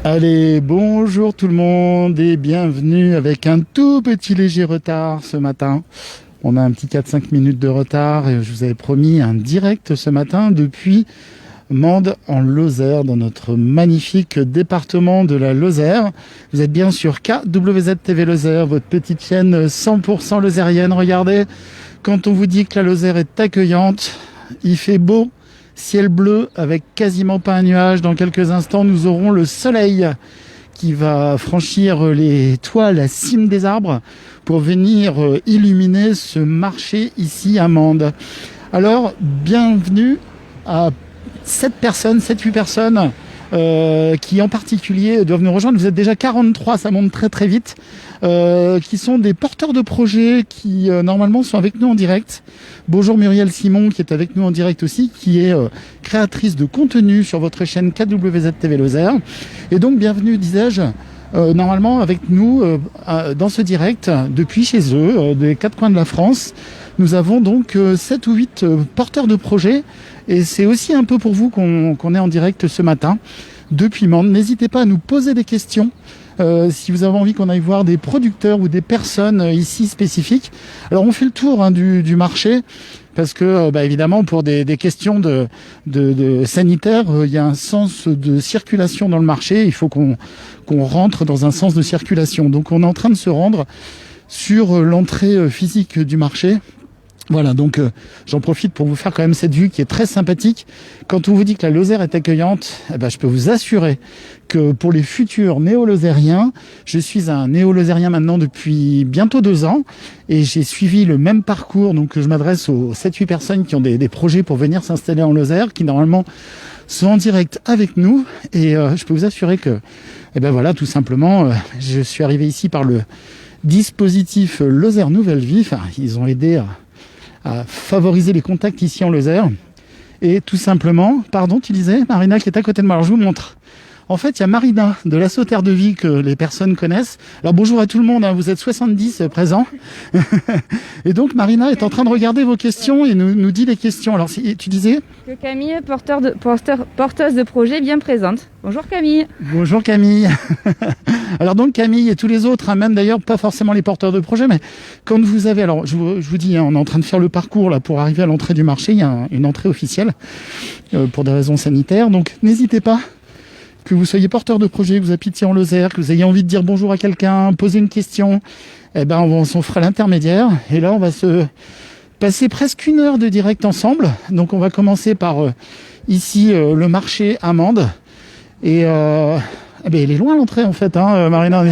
Allez, bonjour tout le monde et bienvenue avec un tout petit léger retard ce matin. On a un petit 4-5 minutes de retard et je vous avais promis un direct ce matin depuis Mende en Lozère, dans notre magnifique département de la Lozère. Vous êtes bien sur KWZ TV Lozère, votre petite chaîne 100% lozérienne. Regardez, quand on vous dit que la Lozère est accueillante, il fait beau, ciel bleu avec quasiment pas un nuage. Dans quelques instants, nous aurons le soleil qui va franchir les toits, la cime des arbres pour venir illuminer ce marché ici à Mende. Alors, bienvenue à 7-8 personnes qui en particulier doivent nous rejoindre. Vous êtes déjà 43, ça monte très très vite, qui sont des porteurs de projets qui normalement sont avec nous en direct. Bonjour Muriel Simon qui est avec nous en direct aussi, qui est créatrice de contenu sur votre chaîne KWZ TV Lozère. Et donc bienvenue, disais-je, normalement avec nous dans ce direct depuis chez eux, des quatre coins de la France. Nous avons donc 7 ou 8 porteurs de projets et c'est aussi un peu pour vous qu'on est en direct ce matin depuis Mende. N'hésitez pas à nous poser des questions si vous avez envie qu'on aille voir des producteurs ou des personnes ici spécifiques. Alors on fait le tour du marché parce que évidemment pour des questions de sanitaire, il y a un sens de circulation dans le marché. Il faut qu'on rentre dans un sens de circulation. Donc on est en train de se rendre sur l'entrée physique du marché. Voilà, donc j'en profite pour vous faire quand même cette vue qui est très sympathique. Quand on vous dit que la Lozère est accueillante, je peux vous assurer que pour les futurs néo-lozériens, je suis un néo-lozérien maintenant depuis bientôt 2 ans et j'ai suivi le même parcours. Donc je m'adresse aux 7-8 personnes qui ont des projets pour venir s'installer en Lozère, qui normalement sont en direct avec nous. Et je peux vous assurer que, tout simplement, je suis arrivé ici par le dispositif Lozère Nouvelle Vie. Enfin, ils ont aidé à favoriser les contacts ici en Lozère. Et tout simplement, pardon, tu disais, Marina qui est à côté de moi. Alors je vous montre. En fait, il y a Marina de l'Asso Terre de Vie que les personnes connaissent. Alors bonjour à tout le monde, vous êtes 70 présents. Et donc Marina est en train de regarder vos questions et nous dit les questions. Alors tu disais que Camille, porteuse de projet bien présente. Bonjour Camille. Bonjour Camille. Alors donc Camille et tous les autres, même d'ailleurs pas forcément les porteurs de projet, mais quand vous avez, alors je vous dis, on est en train de faire le parcours là pour arriver à l'entrée du marché. Il y a une entrée officielle pour des raisons sanitaires, donc n'hésitez pas. Que vous soyez porteur de projet, que vous habitiez en Lozère, que vous ayez envie de dire bonjour à quelqu'un, poser une question, on s'en fera l'intermédiaire. Et là, on va se passer presque 1 heure de direct ensemble. Donc, on va commencer par ici le marché à Mende. Et elle est loin l'entrée en fait, Marina.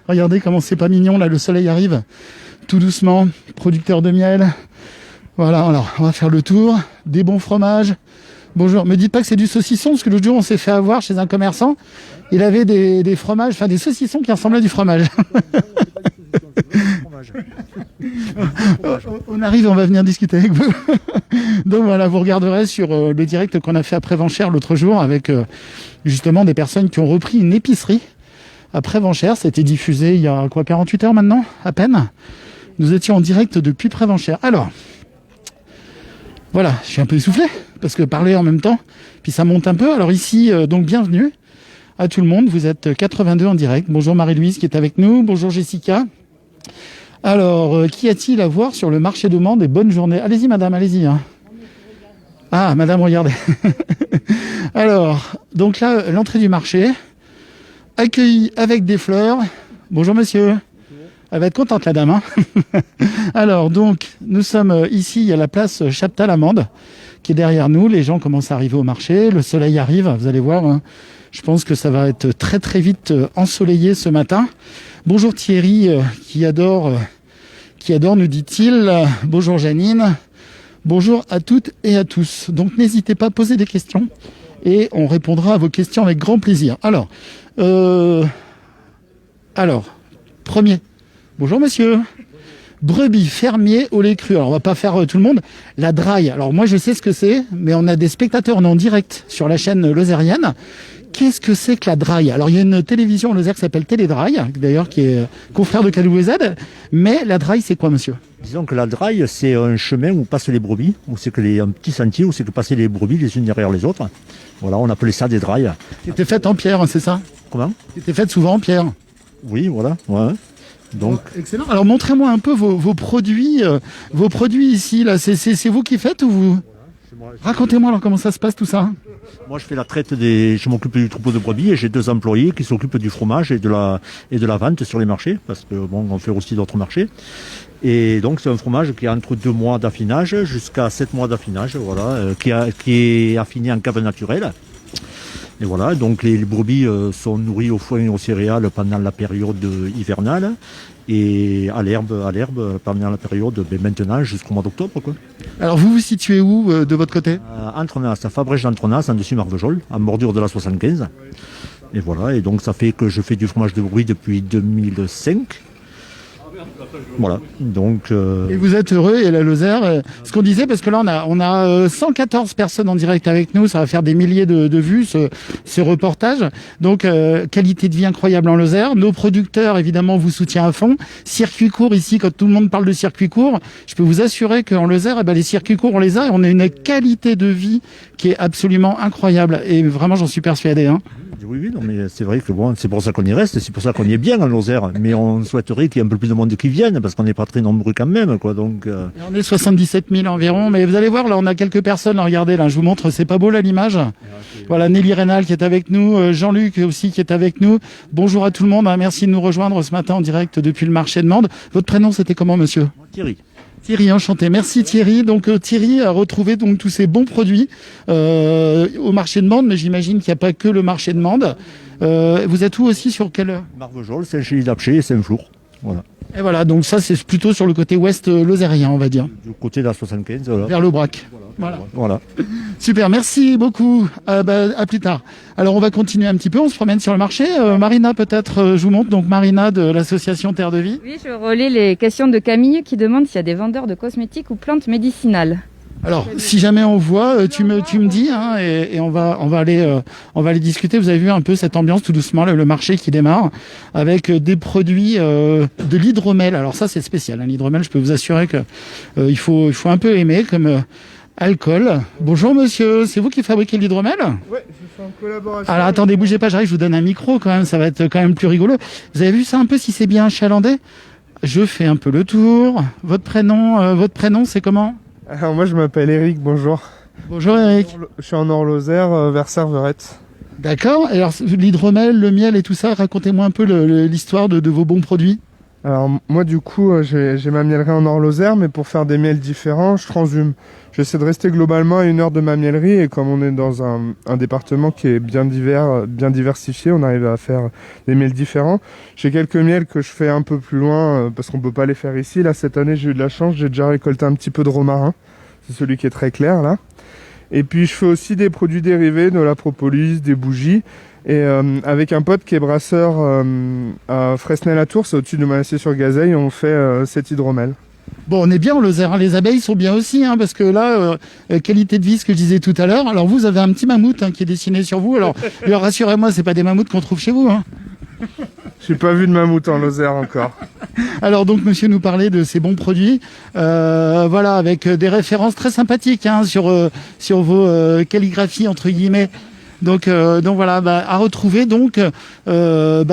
Regardez comment c'est pas mignon, là, le soleil arrive tout doucement. Producteur de miel. Voilà, alors, on va faire le tour. Des bons fromages. Bonjour, me dites pas que c'est du saucisson, parce que l'autre jour on s'est fait avoir chez un commerçant. Il avait des fromages, enfin des saucissons qui ressemblaient à du fromage. On arrive, on va venir discuter avec vous. Donc voilà, vous regarderez sur le direct qu'on a fait à Prévenchères l'autre jour avec justement des personnes qui ont repris une épicerie à Prévenchères. C'était diffusé il y a 48 heures maintenant, à peine. Nous étions en direct depuis Prévenchères. Alors, voilà, je suis un peu essoufflé parce que parler en même temps, puis ça monte un peu. Alors ici, donc bienvenue à tout le monde. Vous êtes 82 en direct. Bonjour Marie-Louise qui est avec nous. Bonjour Jessica. Alors, qu'y a-t-il à voir sur le marché de Mende et bonne journée. Allez-y madame, allez-y. Ah, madame, regardez. Alors, donc là, l'entrée du marché, accueillie avec des fleurs. Bonjour monsieur. Elle va être contente la dame. Alors donc nous sommes ici, il y a la place Chaptal à Mende qui est derrière nous. Les gens commencent à arriver au marché, le soleil arrive, vous allez voir. Je pense que ça va être très très vite ensoleillé ce matin. Bonjour Thierry qui adore nous dit-il. Bonjour Janine. Bonjour à toutes et à tous. Donc n'hésitez pas à poser des questions et on répondra à vos questions avec grand plaisir. Alors premier. Bonjour monsieur. Brebis, fermier, au lait cru. Alors on va pas faire tout le monde. La draille. Alors moi je sais ce que c'est, mais on a des spectateurs, on est en direct sur la chaîne lozérienne Qu'est-ce que c'est que la Draille? Alors, il y a une télévision en Lozère qui s'appelle Télédraille, d'ailleurs, qui est confrère de KWZ. Mais la Draille, c'est quoi, monsieur? Disons que la draille, c'est un chemin où passent les brebis, où c'est que un petit sentier où c'est que passaient les brebis les unes derrière les autres. Voilà, on appelait ça des drailles. C'était fait en pierre, c'est ça? Comment? C'était fait souvent en pierre. Oui, voilà. Ouais. Donc, excellent. Alors, montrez-moi un peu vos produits ici, là. C'est vous qui faites ou vous? Racontez-moi alors comment ça se passe tout ça. moi, je fais la traite je m'occupe du troupeau de brebis et j'ai 2 employés qui s'occupent du fromage et de la vente sur les marchés, parce que bon, on fait aussi d'autres marchés. Et donc, c'est un fromage qui a entre 2 mois d'affinage jusqu'à 7 mois d'affinage, voilà, qui est affiné en cave naturelle. Et voilà, donc les brebis sont nourries au foin et aux céréales pendant la période hivernale et à l'herbe pendant la période maintenant jusqu'au mois d'octobre, quoi. Alors vous vous situez où de votre côté? Entrenas, à Fabrège d'Entrenas, en dessus Marvejols, en bordure de la 75. Et voilà, et donc ça fait que je fais du fromage de brebis depuis 2005. Voilà, donc... Et vous êtes heureux, et la Lozère, ce qu'on disait, parce que là on a 114 personnes en direct avec nous, ça va faire des milliers de vues ce reportage, donc qualité de vie incroyable en Lozère, nos producteurs évidemment vous soutiennent à fond, circuit court ici, quand tout le monde parle de circuit court, je peux vous assurer qu'en Lozère, les circuits courts on les a, et on a une qualité de vie qui est absolument incroyable, et vraiment j'en suis persuadé. Oui, non, mais c'est vrai que bon, c'est pour ça qu'on y reste, c'est pour ça qu'on y est bien en Lozère, mais on souhaiterait qu'il y ait un peu plus de monde qui vienne, parce qu'on n'est pas très nombreux quand même, quoi, donc... On est 77 000 environ, mais vous allez voir, là, on a quelques personnes, là, regardez, là, je vous montre, c'est pas beau, là, l'image? Voilà, Nelly Rénal qui est avec nous, Jean-Luc aussi qui est avec nous. Bonjour à tout le monde, merci de nous rejoindre ce matin en direct depuis le marché de Mende. Votre prénom, c'était comment, monsieur? Thierry. Thierry, enchanté. Merci Thierry. Donc Thierry a retrouvé donc tous ces bons produits au marché de Mende, mais j'imagine qu'il n'y a pas que le marché de Mende. Vous êtes où aussi, sur quelle... Marvejols, Saint-Chély-d'Apcher et Saint-Flour. Voilà. Et voilà, donc ça c'est plutôt sur le côté ouest lozérien, on va dire. Du côté de la 75, voilà. Vers l'Aubrac. Voilà. Super, merci beaucoup. À plus tard. Alors on va continuer un petit peu, on se promène sur le marché. Marina, peut-être, je vous montre. Donc Marina de l'association Terre de Vie. Oui, je relais les questions de Camille qui demande s'il y a des vendeurs de cosmétiques ou plantes médicinales. Alors, si jamais on voit, tu me dis, et on va aller discuter. Vous avez vu un peu cette ambiance tout doucement, le marché qui démarre avec des produits de l'hydromel. Alors ça, c'est spécial. L'hydromel, je peux vous assurer que il faut un peu aimer comme alcool. Bonjour monsieur, c'est vous qui fabriquez l'hydromel? Oui, je fais en collaboration. Alors attendez, bougez pas, j'arrive, je vous donne un micro quand même, ça va être quand même plus rigolo. Vous avez vu ça un peu, si c'est bien achalandé? Je fais un peu le tour. Votre prénom, c'est comment? Alors moi je m'appelle Eric, bonjour. Bonjour Eric. Je suis en Or-Lozère, vers Serverette. D'accord. Alors l'hydromel, le miel et tout ça, racontez-moi un peu l'histoire de vos bons produits. Alors moi du coup j'ai ma miellerie en Or-Lozère, mais pour faire des miels différents, je transhume. J'essaie de rester globalement à 1 heure de ma miellerie, et comme on est dans un département qui est bien diversifié, on arrive à faire des miels différents. J'ai quelques miels que je fais un peu plus loin parce qu'on peut pas les faire ici. Là cette année j'ai eu de la chance, j'ai déjà récolté un petit peu de romarin. C'est celui qui est très clair là. Et puis je fais aussi des produits dérivés, de la propolis, des bougies. Et avec un pote qui est brasseur à Fresnay-la-Tour, c'est au-dessus de Malassier-sur-Gazeille, on fait cet hydromel. Bon, on est bien en Lozère, les abeilles sont bien aussi, parce que là, qualité de vie, ce que je disais tout à l'heure. Alors vous avez un petit mammouth qui est dessiné sur vous. Alors rassurez-moi, c'est pas des mammouths qu'on trouve chez vous. J'ai pas vu de mammouth en Lozère encore. Alors donc monsieur nous parlait de ces bons produits, voilà, avec des références très sympathiques sur vos calligraphies entre guillemets. Donc voilà, à retrouver donc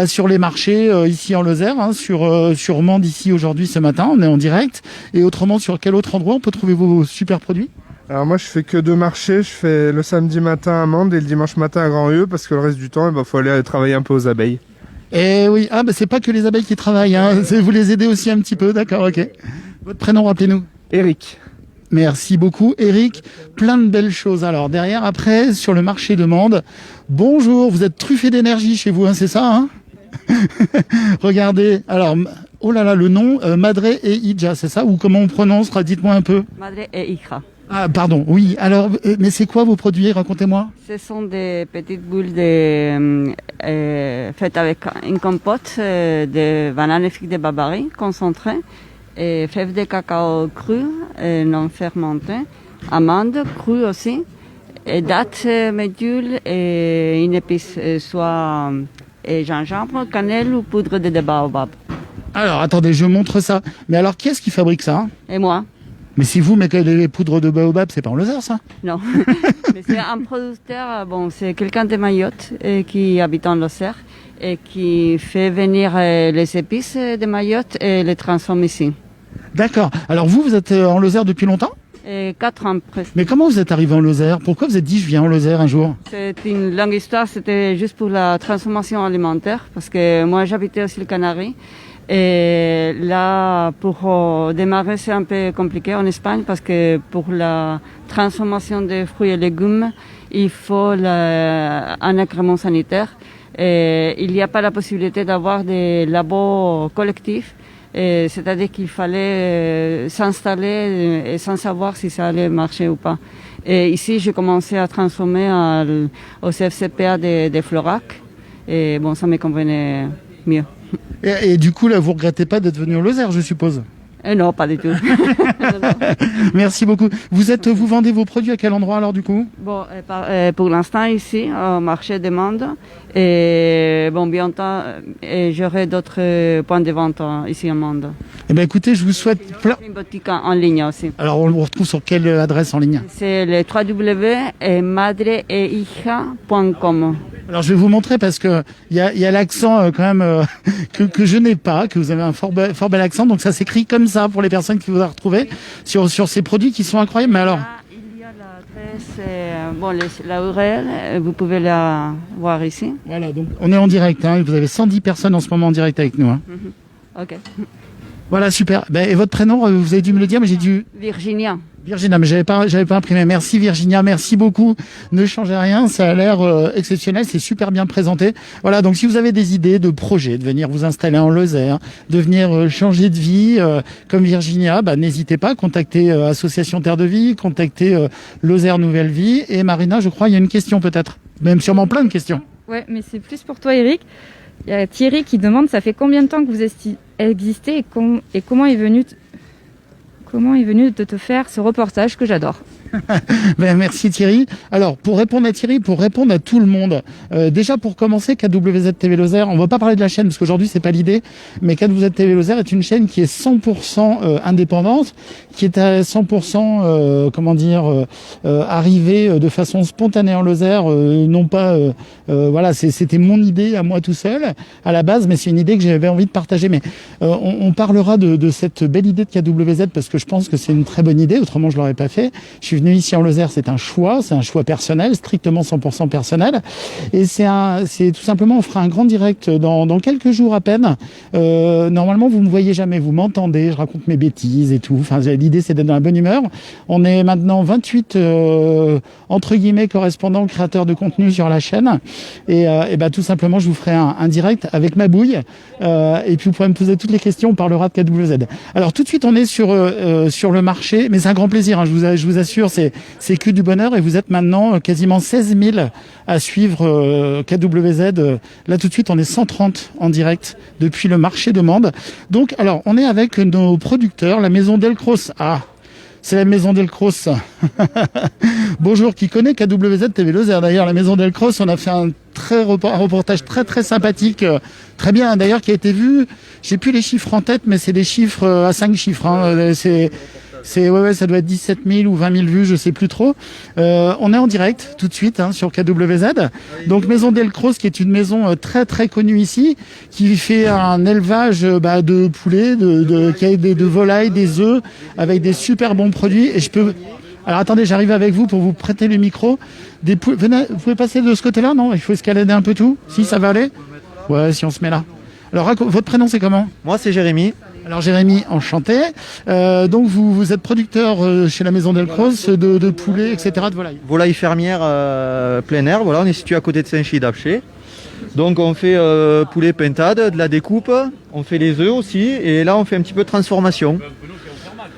sur les marchés ici en Lozère, sur Mende ici aujourd'hui ce matin, on est en direct. Et autrement, sur quel autre endroit on peut trouver vos super produits? Alors moi je fais que 2 marchés, je fais le samedi matin à Mende et le dimanche matin à Grand-Rieu, parce que le reste du temps faut aller travailler un peu aux abeilles. Et oui, c'est pas que les abeilles qui travaillent, vous les aidez aussi un petit peu, d'accord, ok. Votre prénom, rappelez-nous? Eric. Merci beaucoup Eric, plein de belles choses. Alors derrière, après, sur le marché de Mende, bonjour, vous êtes truffé d'énergie chez vous, c'est ça Regardez, alors, oh là là, le nom, Madre et Ija, c'est ça? Ou comment on prononce? Dites-moi un peu. Madre et Hija. Ah pardon, oui, alors, mais c'est quoi vos produits? Racontez-moi. Ce sont des petites boules faites avec une compote de bananes et figues de Barbarie concentrées, et fèves de cacao cru, non fermentées, amandes crues aussi, et dattes, médule et une épice, soit gingembre, cannelle ou poudre de baobab. Alors, attendez, je montre ça. Mais alors, qui est-ce qui fabrique ça? Et moi? Mais si vous mettez les poudres de baobab, c'est pas en Lozère, ça? Non, mais c'est un producteur, c'est quelqu'un de Mayotte qui habite en Lozère et qui fait venir les épices de Mayotte et les transforme ici. D'accord. Alors vous êtes en Lozère depuis longtemps? Et 4 ans presque. Mais comment vous êtes arrivé en Lozère? Pourquoi vous êtes dit je viens en Lozère un jour? C'est une longue histoire, c'était juste pour la transformation alimentaire, parce que moi j'habitais aussi le Canaries. Et là, pour démarrer, c'est un peu compliqué en Espagne, parce que pour la transformation des fruits et légumes, il faut un agrément sanitaire. Et il n'y a pas la possibilité d'avoir des labos collectifs. C'est-à-dire qu'il fallait s'installer et sans savoir si ça allait marcher ou pas. Et ici, j'ai commencé à transformer au CFCPA des Florac. Et bon, ça me convenait mieux. Et du coup, là, vous regrettez pas d'être venu en Lozère, je suppose? Non, pas du tout. Merci beaucoup. Vous vendez vos produits à quel endroit alors du coup? Bon, pour l'instant ici, au marché des Mandes. Et bon, bientôt, j'aurai d'autres points de vente ici en Mandes. Eh bien écoutez, je vous souhaite plein... Une boutique en ligne aussi. Alors on vous retrouve sur quelle adresse en ligne? C'est le www.madreehija.com. Alors je vais vous montrer parce que il y a l'accent quand même que je n'ai pas, que vous avez un fort bel accent, donc ça s'écrit comme ça pour les personnes qui voudraient retrouver sur ces produits qui sont incroyables. Mais alors il y a l'adresse, la URL, vous pouvez la voir ici. Voilà, donc on est en direct, hein, vous avez 110 personnes en ce moment en direct avec nous. Hein. Ok. Voilà, super. Et votre prénom, vous avez dû me le dire, mais j'ai dû... Virginia. Virginia, mais j'avais pas imprimé. Merci Virginia, merci beaucoup. Ne changez rien, ça a l'air exceptionnel, c'est super bien présenté. Voilà, donc si vous avez des idées de projets, de venir vous installer en Lozère, de venir changer de vie, comme Virginia, n'hésitez pas, contactez Association Terre de Vie, contactez Lozère Nouvelle Vie. Et Marina, je crois, il y a une question peut-être, même sûrement plein de questions. Ouais, mais c'est plus pour toi Eric. Il y a Thierry qui demande, ça fait combien de temps que vous existez et comment est venu de te faire ce reportage que j'adore? Merci Thierry. Alors pour répondre à Thierry, pour répondre à tout le monde, déjà pour commencer, KWZ TV Lozère, on va pas parler de la chaîne parce qu'aujourd'hui c'est pas l'idée, mais KWZ TV Lozère est une chaîne qui est 100% indépendante, qui est à 100% arrivée de façon spontanée en Lozère, non pas voilà, c'était mon idée à moi tout seul à la base, mais c'est une idée que j'avais envie de partager. Mais on parlera de cette belle idée de KWZ parce que je pense que c'est une très bonne idée, autrement je l'aurais pas fait. Je suis venu ici en Lozère, c'est un choix personnel, strictement 100% personnel, et c'est tout simplement, on fera un grand direct dans quelques jours à peine. Normalement, vous me voyez jamais, vous m'entendez, je raconte mes bêtises et tout. Enfin, l'idée c'est d'être dans la bonne humeur. On est maintenant 28 entre guillemets correspondants créateurs de contenu sur la chaîne, et tout simplement, je vous ferai un direct avec ma bouille, et puis vous pourrez me poser toutes les questions. On parlera de KWZ. Alors tout de suite, on est sur le marché, mais c'est un grand plaisir. Hein, je vous assure. C'est que du bonheur et vous êtes maintenant quasiment 16 000 à suivre KWZ. Là tout de suite on est 130 en direct depuis le marché de Mende. Donc alors on est avec nos producteurs, la maison Delcros. Ah, c'est la maison Delcros. Bonjour, qui connaît KWZ TV Lozère d'ailleurs, la maison Delcros, on a fait un reportage très très sympathique, très bien d'ailleurs, qui a été vu. J'ai plus les chiffres en tête, mais c'est des chiffres à 5 chiffres. Hein. Ouais, ça doit être 17 000 ou 20 000 vues, je sais plus trop. On est en direct tout de suite sur KWZ. Donc Maison Delcros, qui est une maison très très connue ici, qui fait un élevage de poulets, de volailles, des œufs, avec des super bons produits. Et alors attendez, j'arrive avec vous pour vous prêter le micro. Venez, vous pouvez passer de ce côté-là, non? Il faut escalader un peu tout. Si ça va aller? Ouais, si on se met là. Alors votre prénom c'est comment? Moi c'est Jérémy. Alors Jérémy, enchanté. Donc vous êtes producteur chez la maison Delcros de poulets, etc., de volailles. Volaille fermière plein air, voilà, on est situé à côté de Saint-Chy-d'Apcher. Donc on fait poulet pintade, de la découpe, on fait les œufs aussi, et là on fait un petit peu de transformation.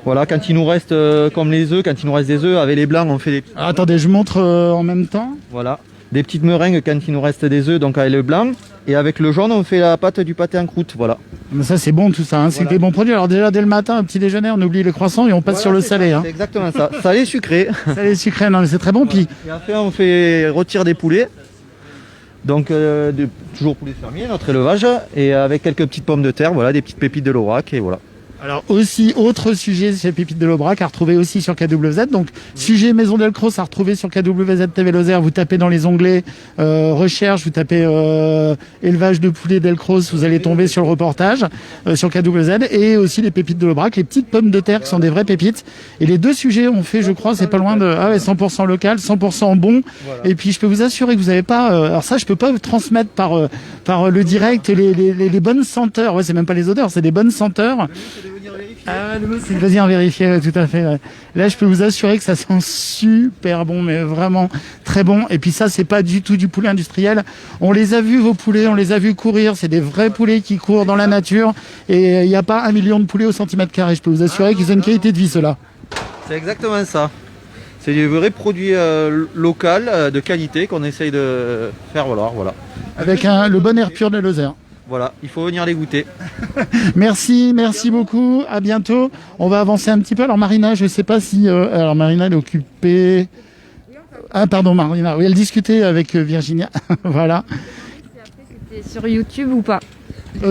Voilà, quand il nous reste, comme les œufs, quand il nous reste des œufs, avec les blancs on fait des... Attendez, je montre en même temps. Voilà. des petites meringues quand il nous reste des œufs, donc avec le blanc. Et avec le jaune, on fait la pâte du pâté en croûte, voilà. Mais ça c'est bon tout ça, hein. C'est Voilà. des bons produits. Alors déjà dès le matin, un petit déjeuner, on oublie les croissants et on passe sur le salé. Hein. C'est exactement ça. Salé sucré. Salé sucré, non mais c'est très bon. Puis Et après, on fait rôtir des poulets. Donc, toujours poulet fermier, notre élevage. Et avec quelques petites pommes de terre, voilà, des petites pépites de l'Aubrac. Et voilà. alors aussi, autre sujet, c'est Pépites de l'Aubrac à retrouver aussi sur KWZ. Donc sujet Maison Delcros à retrouver sur KWZ TV Lozère. Vous tapez dans les onglets recherche, vous tapez élevage de poulet Delcros, vous allez tomber sur le reportage sur KWZ. Et aussi les pépites de l'Aubrac, les petites pommes de terre qui sont des vraies pépites. Et les deux sujets ont fait, je crois, c'est pas loin de 100% local, 100% bon. Voilà. Et puis je peux vous assurer que vous n'avez pas, alors ça je peux pas vous transmettre par le direct les bonnes senteurs. Ouais, c'est même pas les odeurs, c'est des bonnes senteurs. Ah, le mot c'est de venir vérifier, ouais, tout à fait. Ouais. Là, je peux vous assurer que ça sent super bon, mais vraiment très bon. Et puis ça, c'est pas du tout du poulet industriel. On les a vus, vos poulets, on les a vus courir. C'est des vrais poulets qui courent dans la nature. Et il n'y a pas 1 million de poulets au centimètre carré. Je peux vous assurer qu'ils ont une qualité de vie, ceux-là. C'est exactement ça. C'est des vrais produits locaux, de qualité, qu'on essaye de faire valoir, voilà. Avec le bon air pur de Lozère. Voilà, il faut venir les goûter. Merci beaucoup, à bientôt. On va avancer un petit peu. Alors Marina, je ne sais pas si... alors Marina, elle est occupée... Ah pardon Marina, oui, elle discutait avec Virginia, voilà. C'était sur YouTube ou pas?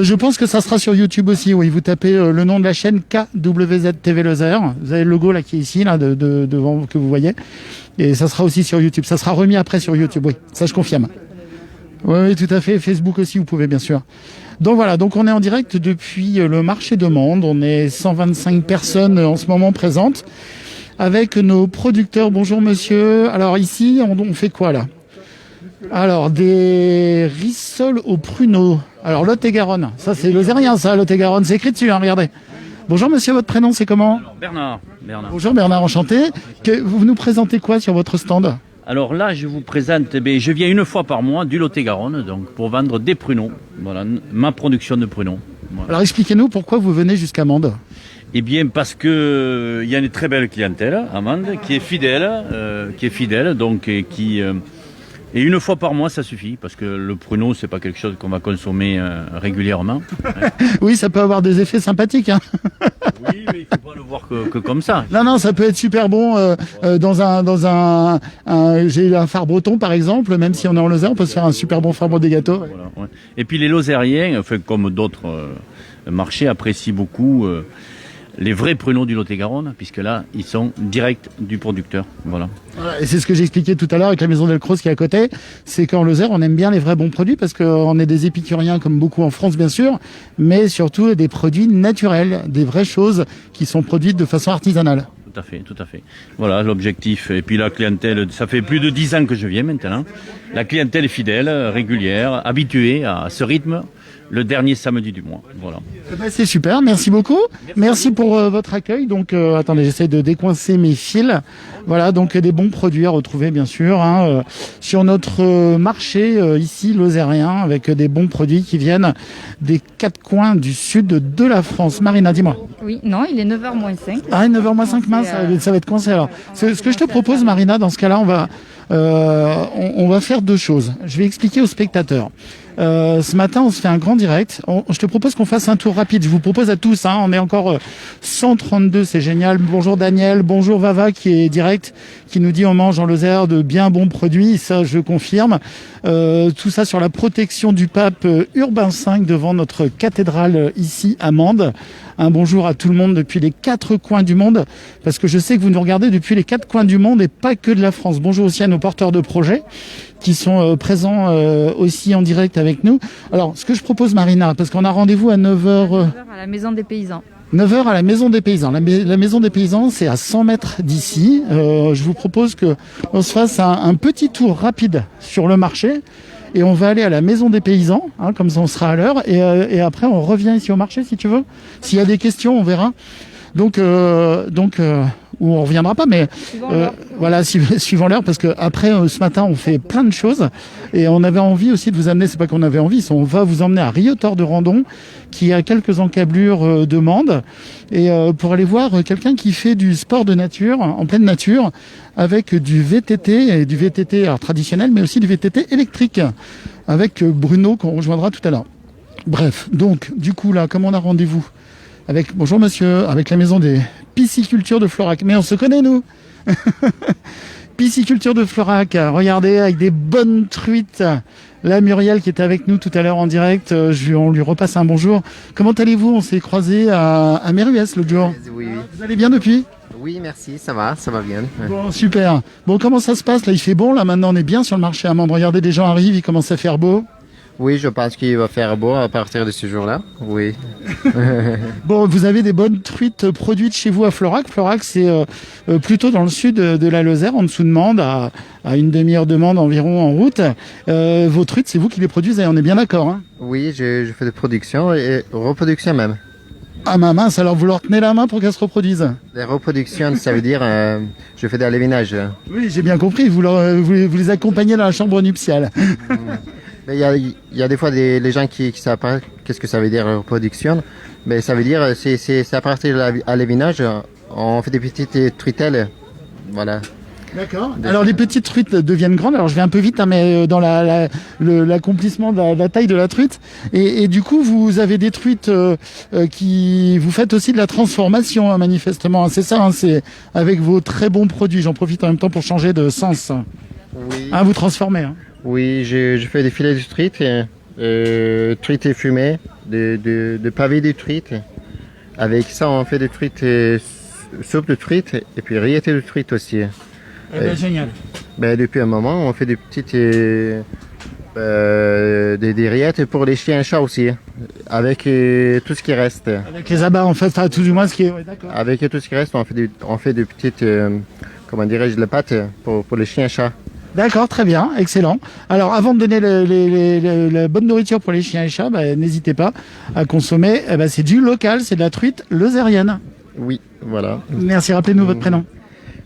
Je pense que ça sera sur YouTube aussi, oui. Vous tapez le nom de la chaîne KWZ TV Lozère. Vous avez le logo là qui est ici, là, devant, que vous voyez. Et ça sera aussi sur YouTube. Ça sera remis après sur YouTube, oui. Ça, je confirme. Oui, tout à fait. Facebook aussi, vous pouvez bien sûr. Donc voilà, donc on est en direct depuis le marché de Mende. On est 125 personnes en ce moment présentes avec nos producteurs. Bonjour monsieur. Alors ici, on fait quoi là? Alors des rissoles aux pruneaux. Alors Lot-et-Garonne, ça c'est lozérien ça, Lot-et-Garonne, c'est écrit dessus, hein, regardez. Bonjour monsieur, votre prénom c'est comment? Alors, Bernard. Bonjour Bernard, enchanté. Vous nous présentez quoi sur votre stand? Alors là, je vous présente, je viens une fois par mois du Lot-et-Garonne, donc pour vendre des pruneaux. Voilà, ma production de pruneaux. Voilà. Alors expliquez-nous pourquoi vous venez jusqu'à Mende. Eh bien, parce que il y a une très belle clientèle à Mende qui est fidèle, donc et une fois par mois, ça suffit, parce que le pruneau, c'est pas quelque chose qu'on va consommer régulièrement. Hein. Oui, ça peut avoir des effets sympathiques. Hein. Oui, mais il faut pas le voir que comme ça. Non, ça peut être super bon j'ai un phare breton par exemple, même si on est en Lozère, on peut se faire un super bon phare des gâteaux. Voilà, ouais. Et puis les Lozériens, enfin, comme d'autres marchés, apprécient beaucoup les vrais pruneaux du Lot-et-Garonne, puisque là, ils sont directs du producteur. Voilà. Et c'est ce que j'ai expliqué tout à l'heure avec la maison Delcros qui est à côté, c'est qu'en Lozère, on aime bien les vrais bons produits parce qu'on est des épicuriens comme beaucoup en France bien sûr, mais surtout des produits naturels, des vraies choses qui sont produites de façon artisanale. Tout à fait. Voilà l'objectif. Et puis la clientèle, ça fait plus de 10 ans que je viens maintenant. La clientèle est fidèle, régulière, habituée à ce rythme. Le dernier samedi du mois. Voilà. C'est super, merci beaucoup. Merci pour votre accueil. Donc, attendez, j'essaie de décoincer mes fils. Voilà, donc des bons produits à retrouver, bien sûr, hein, sur notre marché ici, lozérien, avec des bons produits qui viennent des 4 coins du sud de la France. Marina, dis-moi. Oui, non, il est 9h moins 5. Ah, 9h moins 5, mince, ça va être coincé alors. Ce que je te propose, Marina, dans ce cas-là, on va faire deux choses. Je vais expliquer aux spectateurs. Ce matin, on se fait un grand direct. Je te propose qu'on fasse un tour rapide. Je vous propose à tous, hein, on est encore 132, c'est génial. Bonjour Daniel, bonjour Vava qui est direct, qui nous dit on mange en Lozère de bien bons produits. Ça, je confirme. Tout ça sur la protection du pape Urbain V devant notre cathédrale ici à Mende. Un bonjour à tout le monde depuis les 4 coins du monde, parce que je sais que vous nous regardez depuis les 4 coins du monde et pas que de la France. Bonjour aussi à nos porteurs de projets qui sont présents aussi en direct avec nous. Alors, ce que je propose, Marina, parce qu'on a rendez-vous à 9h... À la Maison des Paysans. 9h à la Maison des Paysans. La Maison des Paysans, c'est à 100 mètres d'ici. Je vous propose qu'on se fasse un petit tour rapide sur le marché. Et on va aller à la Maison des Paysans, hein, comme ça on sera à l'heure. Et après, on revient ici au marché, si tu veux. S'il y a des questions, on verra. Donc ou on reviendra pas, mais Suivant l'heure. voilà, suivant l'heure, parce que après ce matin on fait plein de choses et on avait envie aussi de vous amener. C'est pas qu'on avait envie, on va vous emmener à Riotor de Randon, qui a quelques encablures de Mende, et pour aller voir quelqu'un qui fait du sport de nature en pleine nature avec du VTT, et du VTT alors, traditionnel, mais aussi du VTT électrique, avec Bruno qu'on rejoindra tout à l'heure. Bref, donc du coup là, comme on a rendez-vous avec, bonjour monsieur, avec la maison des piscicultures de Florac, mais on se connaît nous. Pisciculture de Florac, regardez, avec des bonnes truites. Là, Muriel qui était avec nous tout à l'heure en direct, on lui repasse un bonjour. Comment allez-vous? On s'est croisés à Méruès l'autre jour. Oui, oui. Vous allez bien depuis? Oui, merci, ça va bien. Ouais. Bon, super. Bon, comment ça se passe? Là, il fait bon, là, maintenant, on est bien sur le marché à Mende. Regardez, des gens arrivent, il commence à faire beau. Oui, je pense qu'il va faire beau à partir de ce jour-là. Oui. Bon, vous avez des bonnes truites produites chez vous à Florac. Florac, c'est plutôt dans le sud de la Lozère, en dessous de Mende, à une demi-heure de Mende environ en route. Vos truites, c'est vous qui les produisez, on est bien d'accord, hein? Oui, je fais de production et reproduction même. Ah ma mince, alors vous leur tenez la main pour qu'elles se reproduisent? Les reproductions, ça veut dire je fais de l'alévinage. Oui, j'ai bien compris, vous les accompagnez dans la chambre nuptiale. Mais il y a des fois les gens qui savent pas qu'est-ce que ça veut dire reproduction. Mais ça veut dire c'est à partir de l'alévinage, on fait des petites truitelles. Voilà. D'accord. Alors les petites truites deviennent grandes. Alors je vais un peu vite, hein, mais dans l'accomplissement de la taille de la truite. Et du coup, vous avez des truites qui vous faites aussi de la transformation, hein, manifestement. C'est ça, hein, c'est avec vos très bons produits. J'en profite en même temps pour changer de sens. Oui. Hein, vous transformez. Hein. Oui, je fais des filets de truite, truite fumée, de pavés de truite. Avec ça, on fait des truites, soupe de truite et puis rillettes de truite aussi. Génial. Depuis un moment, on fait des petites des rillettes pour les chiens et chats aussi, avec tout ce qui reste. Avec les abats, en fait, enfin, tout du moins ce qui est. Ouais, d'accord. Avec tout ce qui reste, on fait des petites, comment dirais-je, les pâtes pour les chiens et chats. D'accord, très bien, excellent. Alors, avant de donner la bonne nourriture pour les chiens et chats, n'hésitez pas à consommer. C'est du local, c'est de la truite lozérienne. Oui, voilà. Merci, rappelez-nous votre prénom.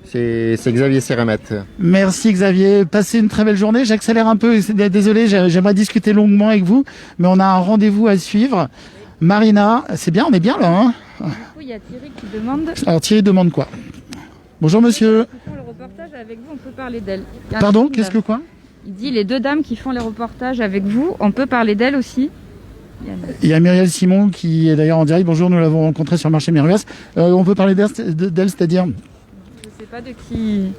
C'est Xavier Séramette. Merci Xavier, passez une très belle journée. J'accélère un peu, désolé, j'aimerais discuter longuement avec vous, mais on a un rendez-vous à suivre. Marina, c'est bien, on est bien là, hein? Du coup, il y a Thierry qui demande. Alors Thierry demande quoi? Bonjour monsieur. Qui font le reportage avec vous, on peut parler d'elles. Pardon, qu'est-ce que quoi? Il dit les deux dames qui font les reportages avec vous, on peut parler d'elles aussi. Il y a Muriel Simon qui est d'ailleurs en direct. Bonjour, nous l'avons rencontrée sur le marché Méruès. On peut parler d'elle, c'est-à-dire? Je sais pas de qui.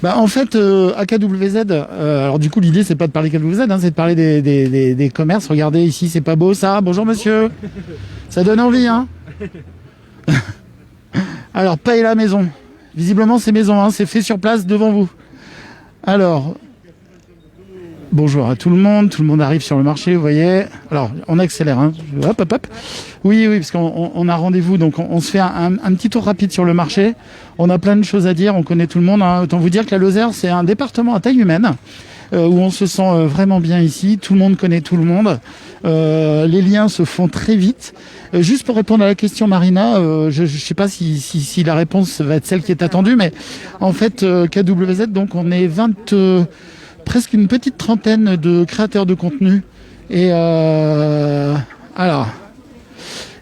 En fait, AKWZ, alors du coup l'idée c'est pas de parler AKWZ, hein, c'est de parler des commerces. Regardez ici, c'est pas beau ça. Bonjour monsieur. Ça donne envie, hein. Alors, paye la maison. Visiblement c'est maison, hein, c'est fait sur place devant vous. Alors, bonjour à tout le monde arrive sur le marché, vous voyez. Alors, on accélère, hein. Hop, hop, hop. Oui, parce qu'on a rendez-vous, donc on se fait un petit tour rapide sur le marché. On a plein de choses à dire, on connaît tout le monde, hein. Autant vous dire que la Lozère, c'est un département à taille humaine, où on se sent vraiment bien ici. Tout le monde connaît tout le monde. Les liens se font très vite. Juste pour répondre à la question, Marina, je ne sais pas si la réponse va être celle qui est attendue, mais en fait, KWZ, donc on est presque une petite trentaine de créateurs de contenu. Et alors,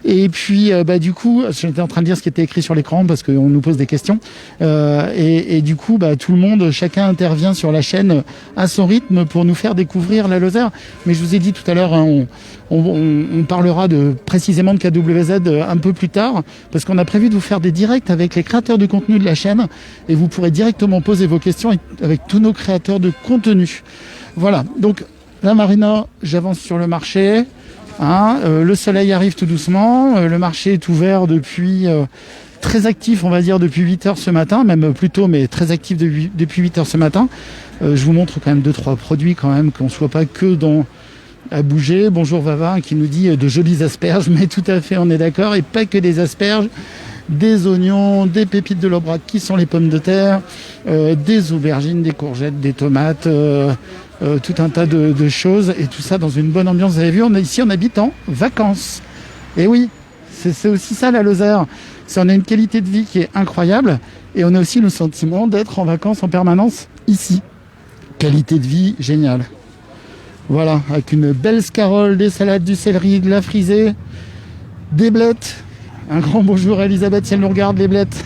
et puis du coup, j'étais en train de dire ce qui était écrit sur l'écran parce qu'on nous pose des questions. Et du coup, tout le monde, chacun intervient sur la chaîne à son rythme pour nous faire découvrir la Lozère. Mais je vous ai dit tout à l'heure, hein, on parlera précisément de KWZ un peu plus tard parce qu'on a prévu de vous faire des directs avec les créateurs de contenu de la chaîne et vous pourrez directement poser vos questions avec tous nos créateurs de contenu. Voilà. Donc là, Marina, j'avance sur le marché. Hein, le soleil arrive tout doucement, le marché est ouvert depuis très actif, on va dire depuis 8h ce matin, même plus tôt, mais très actif depuis 8h ce matin. Je vous montre quand même 2-3 produits quand même, qu'on ne soit pas que à bouger. Bonjour Vava qui nous dit de jolies asperges, mais tout à fait, on est d'accord, et pas que des asperges, des oignons, des pépites de l'Aubrac qui sont les pommes de terre, des aubergines, des courgettes, des tomates, tout un tas de choses, et tout ça dans une bonne ambiance. Vous avez vu, ici on habite en vacances. Et oui, C'est aussi ça la Lozère. On a une qualité de vie qui est incroyable et on a aussi le sentiment d'être en vacances en permanence ici. Qualité de vie géniale. Voilà, avec une belle scarole, des salades, du céleri, de la frisée, des blettes. Un grand bonjour à Elisabeth si elle nous regarde, les blettes.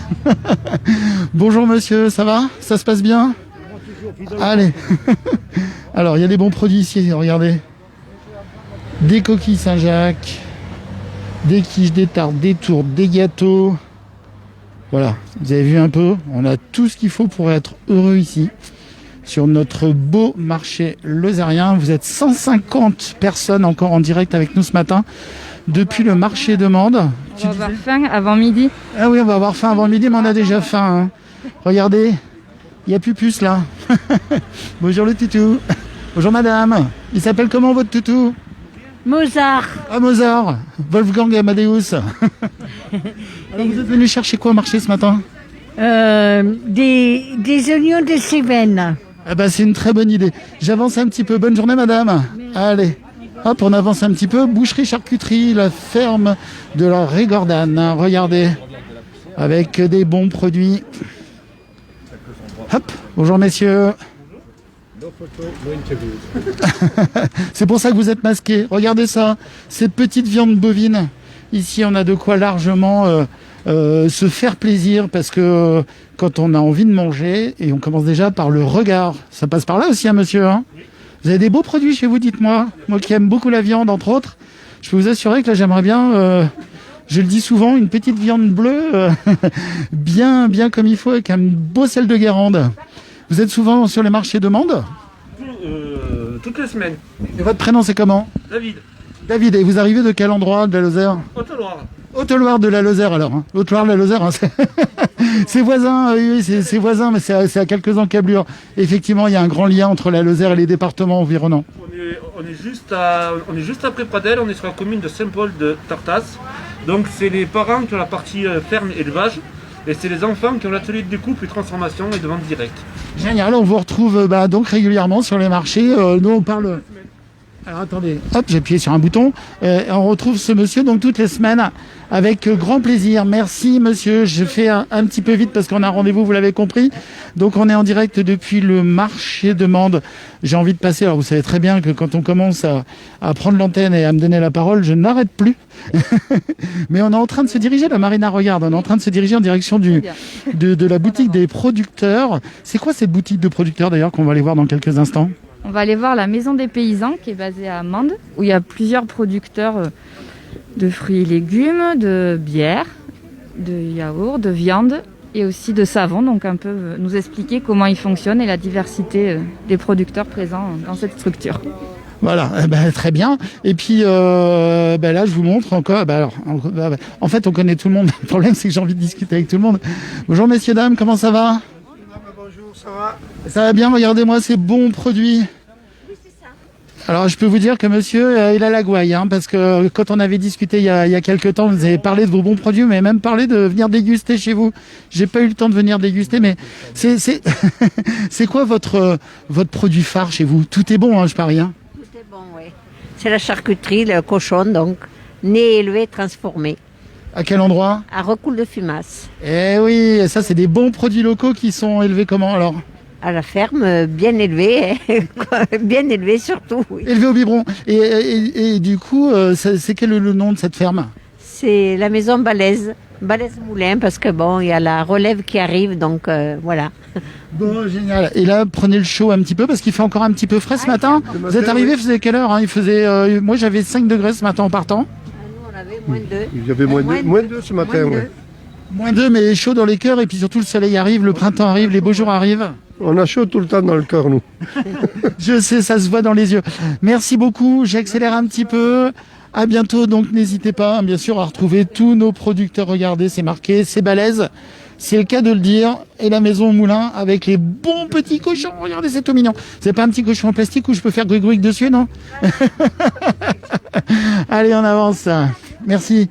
Bonjour monsieur, ça va? Ça se passe bien? Allez. Alors, il y a des bons produits ici, regardez. Des coquilles Saint-Jacques, des quiches, des tartes, des tourtes, des gâteaux. Voilà, vous avez vu un peu, on a tout ce qu'il faut pour être heureux ici. Sur notre beau marché lozérien. Vous êtes 150 personnes encore en direct avec nous ce matin depuis le marché de Mende. On va avoir faim avant midi. Ah oui, on va avoir faim avant midi, mais on a déjà faim. Hein. Regardez, il n'y a plus puce là. Bonjour le toutou. Bonjour madame. Il s'appelle comment votre toutou? Mozart. Ah Mozart. Wolfgang Amadeus. Alors vous êtes venu chercher quoi au marché ce matin? Des oignons de Cévennes. Ah bah c'est une très bonne idée. J'avance un petit peu. Bonne journée madame. Allez. Hop, on avance un petit peu. Boucherie, charcuterie, la ferme de la Régordane. Regardez. Avec des bons produits. Hop. Bonjour messieurs. C'est pour ça que vous êtes masqués. Regardez ça. Cette petite viande bovine. Ici, on a de quoi largement se faire plaisir parce que quand on a envie de manger, et on commence déjà par le regard. Ça passe par là aussi, hein, monsieur, hein. Vous avez des beaux produits chez vous, dites-moi. Moi qui aime beaucoup la viande, entre autres, je peux vous assurer que là, j'aimerais bien, je le dis souvent, une petite viande bleue, bien comme il faut, avec un beau sel de Guérande. Vous êtes souvent sur les marchés de Mende? Toutes les semaines. Et votre prénom, c'est comment? David. David, et vous arrivez de quel endroit de la Lozère? Haute-Loire. Haute-Loire de la Lozère, alors. Hein. Haute-Loire de la Lozère, hein, c'est voisin, oui, c'est voisin, mais c'est à quelques encablures. Effectivement, il y a un grand lien entre la Lozère et les départements environnants. On est juste après Pradel, on est sur la commune de Saint-Paul de Tartas. Donc c'est les parents qui ont la partie ferme et élevage. Et c'est les enfants qui ont l'atelier de découpe et transformation et de vente directe. Génial, on vous retrouve donc régulièrement sur les marchés. Nous on parle... Alors attendez, hop, j'ai appuyé sur un bouton. On retrouve ce monsieur donc toutes les semaines avec grand plaisir. Merci monsieur, je fais un petit peu vite parce qu'on a un rendez-vous, vous l'avez compris. Donc on est en direct depuis le marché de Mende. J'ai envie de passer, alors vous savez très bien que quand on commence à prendre l'antenne et à me donner la parole, je n'arrête plus. Mais on est en train de se diriger, la Marina regarde, on est en train de se diriger en direction de la boutique des producteurs. C'est quoi cette boutique de producteurs d'ailleurs qu'on va aller voir dans quelques instants? On va aller voir la Maison des Paysans qui est basée à Mende, où il y a plusieurs producteurs de fruits et légumes, de bière, de yaourt, de viande et aussi de savon. Donc un peu nous expliquer comment ils fonctionnent et la diversité des producteurs présents dans cette structure. Voilà, très bien. Et puis là, je vous montre encore. En fait, on connaît tout le monde. Le problème, c'est que j'ai envie de discuter avec tout le monde. Bonjour, messieurs, dames, comment ça va? Bonjour, ça va? Ça va bien, regardez-moi ces bons produits. Alors, je peux vous dire que monsieur, il a la gouaille, hein, parce que quand on avait discuté il y a quelques temps, vous avez parlé de vos bons produits, mais même parlé de venir déguster chez vous. J'ai pas eu le temps de venir déguster, mais c'est quoi votre produit phare chez vous? Tout est bon, hein, je parie, hein? Tout est bon, oui. C'est la charcuterie, le cochon, donc, né, élevé, transformé. À quel endroit? À Recoul de Fumas. Eh oui, ça, c'est des bons produits locaux qui sont élevés comment, alors? À la ferme, bien élevé, bien élevé surtout. Oui. Élevé au biberon. Et du coup, c'est quel est le nom de cette ferme? C'est la maison Balèze Moulin, parce que bon, il y a la relève qui arrive, donc voilà. Bon, génial. Et là, prenez le chaud un petit peu, parce qu'il fait encore un petit peu frais ce matin. Vous êtes arrivé, il faisait quelle heure, hein? Il faisait, moi, j'avais 5 degrés ce matin en partant. Nous, on avait moins 2. Il y avait moins 2 ce matin, oui. Moins 2, mais chaud dans les cœurs, et puis surtout le soleil arrive, le printemps arrive, les beaux jours arrivent. On a chaud tout le temps dans le cœur, nous. Je sais, ça se voit dans les yeux. Merci beaucoup, j'accélère un petit peu. À bientôt, donc n'hésitez pas, bien sûr, à retrouver tous nos producteurs. Regardez, c'est marqué, c'est balèze. C'est le cas de le dire. Et la maison au moulin avec les bons petits cochons. Regardez, c'est tout mignon. C'est pas un petit cochon en plastique où je peux faire gruic dessus, non? Allez, on avance. Merci.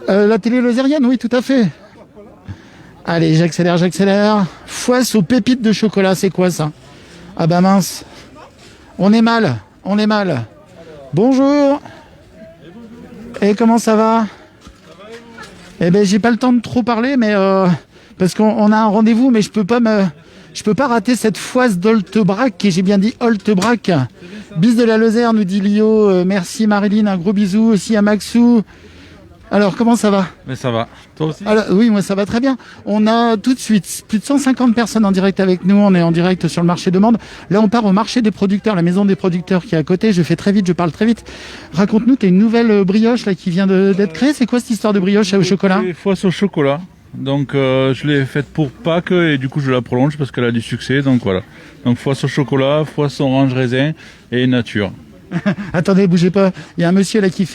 La télé lozérienne, oui, tout à fait. Allez, j'accélère. Foisse aux pépites de chocolat, c'est quoi ça? Ah bah mince. On est mal. Bonjour. Et comment ça va? Eh ben, j'ai pas le temps de trop parler, mais parce qu'on a un rendez-vous, mais je peux pas rater cette foisse d'Oltebrac, et j'ai bien dit Oltebrac. Bis de la Lozère, nous dit Lio. Merci Marilyn, un gros bisou aussi à Maxou. Alors, comment ça va? Mais ça va. Toi aussi? Alors, oui, moi ça va très bien. On a tout de suite plus de 150 personnes en direct avec nous. On est en direct sur le marché de Mende. Là, on part au marché des producteurs, la maison des producteurs qui est à côté. Je fais très vite, je parle très vite. Raconte-nous, tu as une nouvelle brioche là qui vient d'être créée. C'est quoi cette histoire de brioche au chocolat? C'est foisse au chocolat. Donc, je l'ai faite pour Pâques et du coup, je la prolonge parce qu'elle a du succès. Donc, voilà. Donc, foisse au chocolat, foisse orange raisin et nature. Attendez, bougez pas. Il y a un monsieur là qui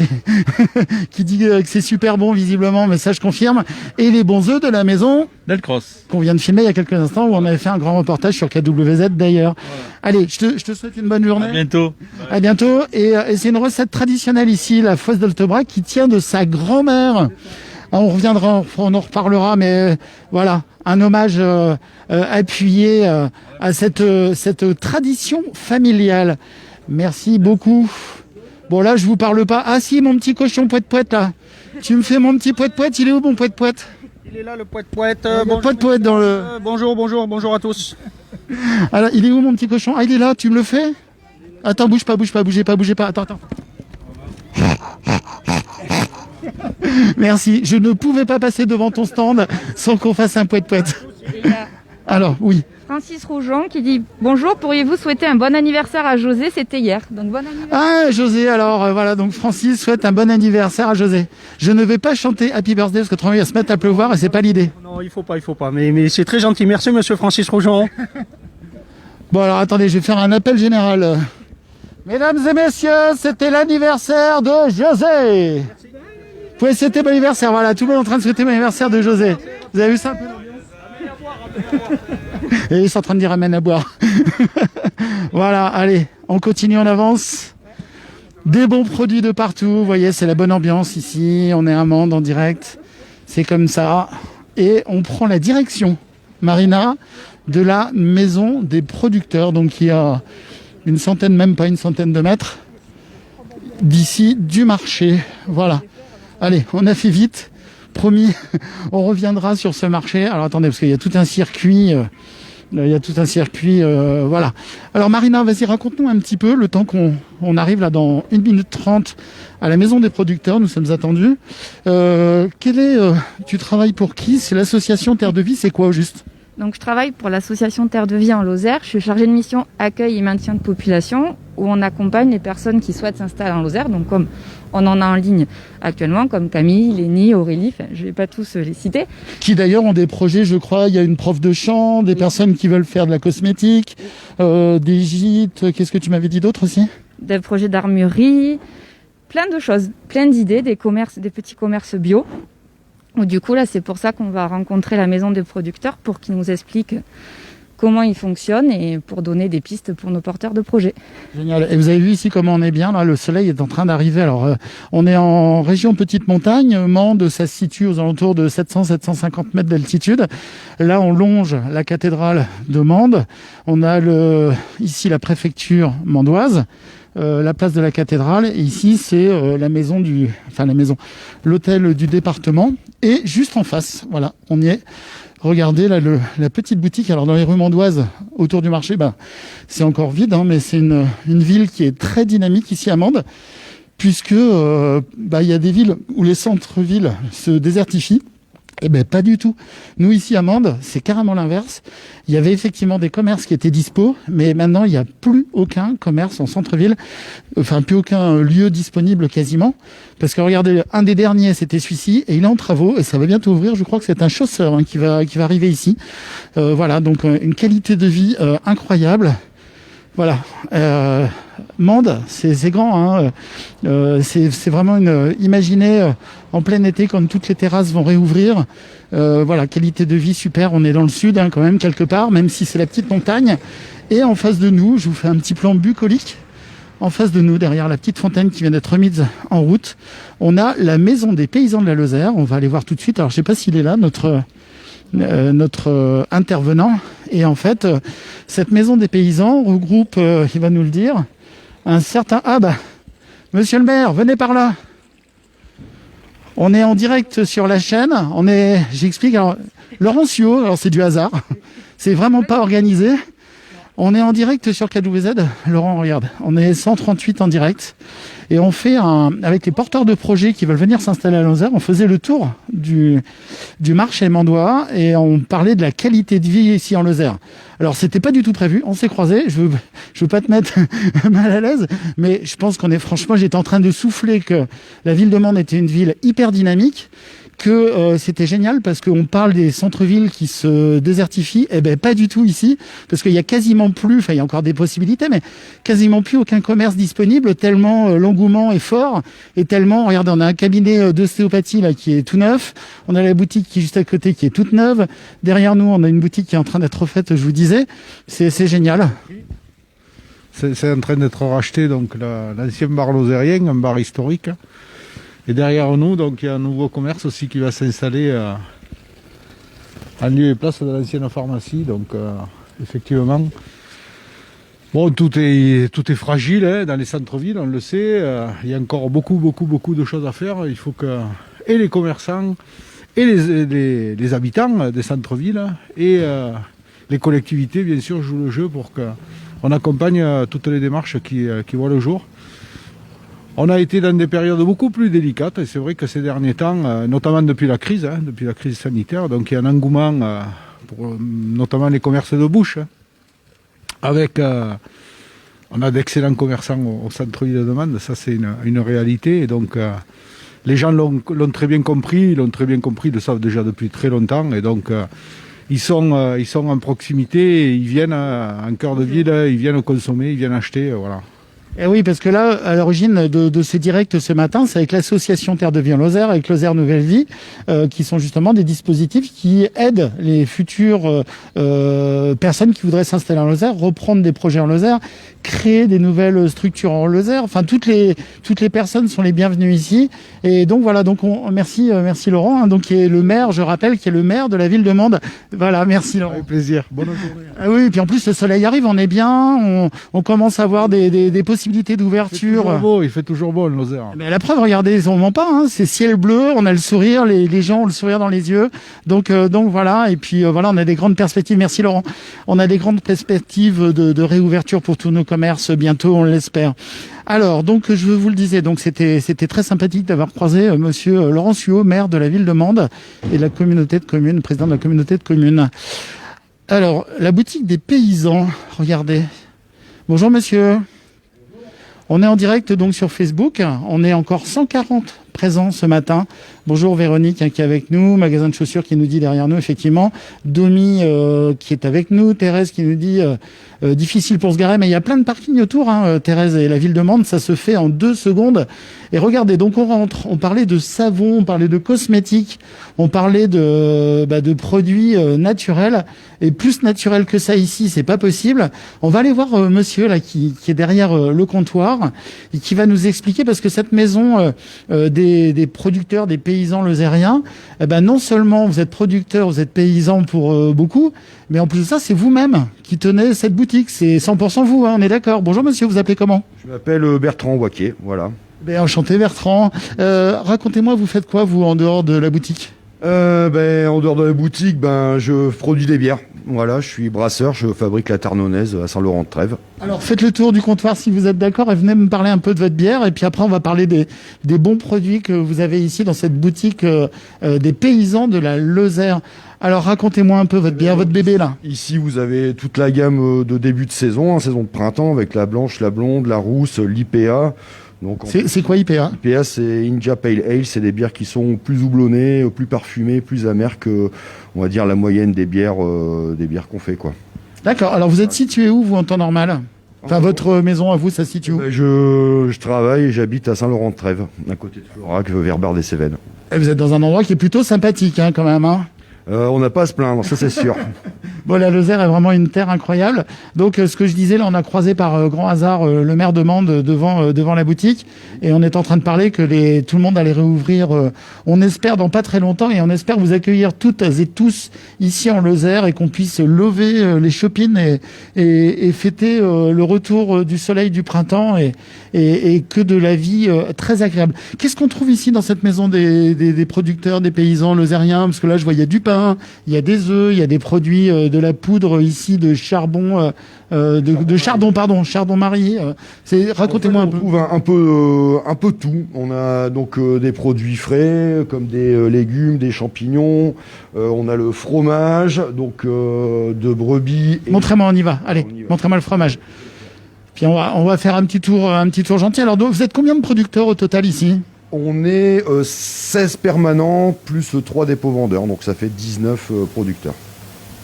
qui dit que c'est super bon visiblement, mais ça je confirme. Et les bons œufs de la maison Delcros. Qu'on vient de filmer il y a quelques instants, où on avait fait un grand reportage sur KWZ d'ailleurs. Voilà. Allez, je te souhaite une bonne journée. À bientôt. À bientôt. Et c'est une recette traditionnelle ici, la foisse d'Oltebrac, qui tient de sa grand-mère. On reviendra, on en reparlera, mais voilà, un hommage appuyé à cette tradition familiale. Merci beaucoup. Bon là, je vous parle pas. Ah si, mon petit cochon poète là. Tu me fais mon petit poète. Il est où mon poète? Il est là le poète. Poète dans le. Bonjour à tous. Alors, il est où mon petit cochon? Ah, il est là. Tu me le fais? Attends, bougez pas. Attends. Merci. Je ne pouvais pas passer devant ton stand sans qu'on fasse un poète. Alors, oui. Francis Rougeon qui dit « Bonjour, pourriez-vous souhaiter un bon anniversaire à José ?» C'était hier, donc bon anniversaire. Ah, José, alors voilà, donc Francis souhaite un bon anniversaire à José. Je ne vais pas chanter Happy Birthday parce que autrement il va se mettre à pleuvoir et c'est pas l'idée. Non, il faut pas. Mais c'est très gentil. Merci, monsieur Francis Rougeon. Bon, alors attendez, je vais faire un appel général. Mesdames et messieurs, c'était l'anniversaire de José. Vous pouvez souhaiter bon anniversaire, voilà, tout le monde est en train de souhaiter bon anniversaire de José. Vous avez vu ça un peu? Et ils sont en train de dire amène à boire. Voilà, allez, on continue, on avance. Des bons produits de partout. Vous voyez, c'est la bonne ambiance ici. On est à Mende en direct. C'est comme ça. Et on prend la direction, Marina, de la maison des producteurs. Donc il y a même pas une centaine de mètres d'ici du marché. Voilà. Allez, on a fait vite. Promis, on reviendra sur ce marché. Alors attendez, parce qu'il y a tout un circuit. Voilà. Alors Marina, vas-y, raconte-nous un petit peu, le temps qu'on arrive là dans 1 minute 30 à la maison des producteurs, nous sommes attendus. Tu travailles pour qui? C'est l'association Terre de Vie, c'est quoi au juste? Donc je travaille pour l'association Terre de Vie en Lozère. Je suis chargée de mission accueil et maintien de population, où on accompagne les personnes qui souhaitent s'installer en Lozère. Donc comme on en a en ligne actuellement, comme Camille, Lénie, Aurélie, je ne vais pas tous les citer. Qui d'ailleurs ont des projets, je crois, il y a une prof de chant, des personnes qui veulent faire de la cosmétique, des gîtes, qu'est-ce que tu m'avais dit d'autre aussi? Des projets d'armurerie, plein de choses, plein d'idées, des petits commerces bio. Du coup, là, c'est pour ça qu'on va rencontrer la maison des producteurs pour qu'ils nous expliquent comment ils fonctionnent et pour donner des pistes pour nos porteurs de projets. Génial. Et vous avez vu ici comment on est bien, là, le soleil est en train d'arriver. Alors, on est en région Petite Montagne. Mende, ça se situe aux alentours de 700-750 mètres d'altitude. Là, on longe la cathédrale de Mende. On a ici la préfecture mendoise. La place de la cathédrale, et ici c'est l'hôtel du département, et juste en face, voilà, on y est. Regardez là la petite boutique. Alors dans les rues mendoises autour du marché, c'est encore vide, mais c'est une ville qui est très dynamique ici à Mende, puisque il y a des villes où les centres-villes se désertifient. Eh ben pas du tout. Nous ici à Mende, c'est carrément l'inverse. Il y avait effectivement des commerces qui étaient dispo, mais maintenant il n'y a plus aucun commerce en centre-ville, enfin plus aucun lieu disponible quasiment. Parce que regardez, un des derniers c'était celui-ci et il est en travaux et ça va bientôt ouvrir. Je crois que c'est un chausseur qui va arriver ici. Voilà, donc une qualité de vie incroyable. Voilà. Mende, c'est grand, c'est vraiment imaginez en plein été quand toutes les terrasses vont réouvrir. Voilà, qualité de vie super. On est dans le sud quand même quelque part, même si c'est la petite montagne. Et en face de nous, je vous fais un petit plan bucolique. En face de nous, derrière la petite fontaine qui vient d'être remise en route, on a la maison des paysans de la Lozère. On va aller voir tout de suite. Alors je sais pas s'il est là, notre intervenant. Et en fait, cette maison des paysans regroupe, il va nous le dire, un certain... monsieur le maire, venez par là. On est en direct sur la chaîne. J'explique. Alors, Laurent Suot, alors c'est du hasard. C'est vraiment pas organisé. On est en direct sur KWZ. Laurent, regarde. On est 138 en direct. Et on fait avec les porteurs de projets qui veulent venir s'installer à Lozère, on faisait le tour du marché mandois et on parlait de la qualité de vie ici en Lozère. Alors, c'était pas du tout prévu. On s'est croisés. Je veux pas te mettre mal à l'aise, mais je pense franchement, j'étais en train de souffler que la ville de Mende était une ville hyper dynamique, que c'était génial parce qu'on parle des centres-villes qui se désertifient. Eh ben, pas du tout ici, parce qu'il y a quasiment plus, il y a encore des possibilités, mais quasiment plus aucun commerce disponible, tellement l'engouement est fort, et tellement, regardez, on a un cabinet d'ostéopathie là qui est tout neuf, on a la boutique qui est juste à côté qui est toute neuve, derrière nous, on a une boutique qui est en train d'être refaite, je vous disais, c'est génial. C'est en train d'être racheté, donc l'ancien bar lozérien, un bar historique. Et derrière nous, donc, il y a un nouveau commerce aussi qui va s'installer en lieu et place de l'ancienne pharmacie. Donc, effectivement, bon, tout est fragile hein, dans les centres-villes, on le sait. Il y a encore beaucoup de choses à faire. Il faut que et les commerçants et les habitants des centres-villes et les collectivités, bien sûr, jouent le jeu pour qu'on accompagne toutes les démarches qui voient le jour. On a été dans des périodes beaucoup plus délicates et c'est vrai que ces derniers temps, notamment depuis la crise sanitaire, donc il y a un engouement pour notamment les commerces de bouche. On a d'excellents commerçants au centre-ville de Mende, ça c'est une réalité. Et donc les gens l'ont très bien compris, ils le savent déjà depuis très longtemps. Et donc ils sont en proximité, ils viennent en cœur de ville, ils viennent consommer, ils viennent acheter, voilà. Et oui, parce que là, à l'origine de ce direct ce matin, c'est avec l'association Terre de Vie en Lozère, avec Lozère Nouvelle Vie, qui sont justement des dispositifs qui aident les futures personnes qui voudraient s'installer en Lozère, reprendre des projets en Lozère, créer des nouvelles structures en Lozère. Enfin, toutes les personnes sont les bienvenues ici. Et donc voilà, donc merci Laurent, hein, donc qui est le maire, je rappelle, qui est le maire de la ville de Mende. Voilà, merci Laurent. Avec plaisir. Bonne journée. Ah oui, et puis en plus le soleil arrive, on est bien, on commence à avoir des possibilités d'ouverture. Il fait toujours beau en Lozère. Mais la preuve, regardez, on ment pas, hein, c'est ciel bleu, on a le sourire, les gens ont le sourire dans les yeux. Donc voilà, et puis voilà, on a des grandes perspectives. Merci Laurent. On a des grandes perspectives de réouverture pour tous nos commerces bientôt, on l'espère. Alors, donc, je vous le disais, donc c'était très sympathique d'avoir croisé monsieur Laurent Suot, maire de la ville de Mende et de la communauté de communes, président de la communauté de communes. Alors, la boutique des paysans, regardez. Bonjour monsieur. On est en direct donc sur Facebook. On est encore 140 présents ce matin. Bonjour Véronique qui est avec nous, magasin de chaussures qui nous dit derrière nous effectivement, Domi qui est avec nous, Thérèse qui nous dit difficile pour se garer, mais il y a plein de parkings autour, hein, Thérèse, et la ville de Mende, ça se fait en 2 secondes. Et regardez, donc on rentre, on parlait de savon, on parlait de cosmétiques, on parlait de produits naturels, et plus naturel que ça ici, c'est pas possible. On va aller voir monsieur là qui est derrière le comptoir et qui va nous expliquer, parce que cette maison des producteurs, des paysans lozériens, non seulement vous êtes producteur, vous êtes paysan pour beaucoup, mais en plus de ça, c'est vous-même qui tenez cette boutique. C'est 100% vous, hein, on est d'accord. Bonjour monsieur, vous appelez comment? Je m'appelle Bertrand Waquier, voilà. Enchanté Bertrand. Racontez-moi, vous faites quoi vous en dehors de la boutique? En dehors de la boutique, je produis des bières. Voilà, je suis brasseur, je fabrique la Tarnonaise à Saint-Laurent-de-Trèves. Alors faites le tour du comptoir si vous êtes d'accord et venez me parler un peu de votre bière, et puis après on va parler des bons produits que vous avez ici dans cette boutique des paysans de la Lozère. Alors racontez-moi un peu votre bière, votre bébé là. Ici vous avez toute la gamme de début de saison, saison de printemps, avec la blanche, la blonde, la rousse, l'IPA. C'est quoi IPA? IPA, c'est India Pale Ale, c'est des bières qui sont plus houblonnées, plus parfumées, plus amères que, on va dire, la moyenne des bières qu'on fait, quoi. D'accord. Alors vous êtes situé où vous en temps normal? Enfin, votre maison à vous, ça se situe où? Je travaille et j'habite à Saint-Laurent-de-Trèves, à côté de Florac, vers Bar-des-Cévennes. Et vous êtes dans un endroit qui est plutôt sympathique, hein, quand même, hein? On n'a pas à se plaindre, ça c'est sûr. Bon, la Lozère est vraiment une terre incroyable. Donc, ce que je disais, là, on a croisé par grand hasard le maire de Mende devant la boutique, et on est en train de parler que tout le monde allait réouvrir. On espère dans pas très longtemps, et on espère vous accueillir toutes et tous ici en Lozère, et qu'on puisse lever les chopines et fêter le retour du soleil du printemps et que de la vie très agréable. Qu'est-ce qu'on trouve ici dans cette maison des producteurs, des paysans lozériens? Parce que là, je vois, il y a du pain, il y a des œufs, il y a des produits de la poudre ici de charbon, chardon-marie. Racontez-moi un peu. On trouve un peu tout. On a donc des produits frais, comme des légumes, des champignons. On a le fromage, donc de brebis. Montrez-moi, on y va. Allez, montrez-moi le fromage. Puis on va faire un petit tour gentil. Alors, donc, vous êtes combien de producteurs au total ici? On est 16 permanents plus 3 dépôts vendeurs, donc ça fait 19 producteurs.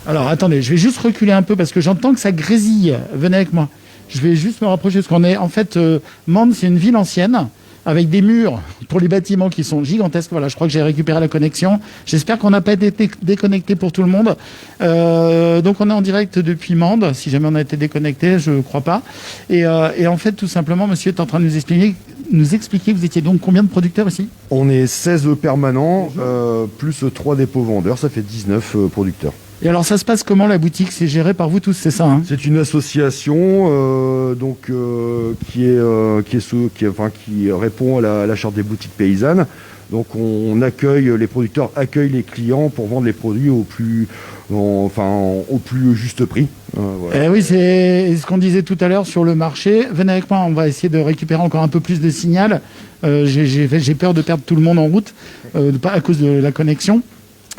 Alors attendez, je vais juste reculer un peu parce que j'entends que ça grésille. Venez avec moi. Je vais juste me rapprocher parce qu'on est en fait Mende, c'est une ville ancienne avec des murs pour les bâtiments qui sont gigantesques. Voilà, je crois que j'ai récupéré la connexion. J'espère qu'on n'a pas été déconnecté pour tout le monde. Donc on est en direct depuis Mende. Si jamais on a été déconnecté, je ne crois pas. Et en fait, tout simplement, monsieur est en train de nous expliquer, vous étiez donc combien de producteurs ici? On est 16 permanents, plus 3 dépôts vendeurs, ça fait 19 producteurs. Et alors ça se passe comment la boutique? C'est géré par vous tous, c'est ça hein? C'est une association qui répond à la charte des boutiques paysannes. Donc on accueille, les producteurs accueillent les clients pour vendre les produits au plus juste prix. Voilà. Oui, c'est ce qu'on disait tout à l'heure sur le marché. Venez avec moi, on va essayer de récupérer encore un peu plus de signal. J'ai peur de perdre tout le monde en route, à cause de la connexion.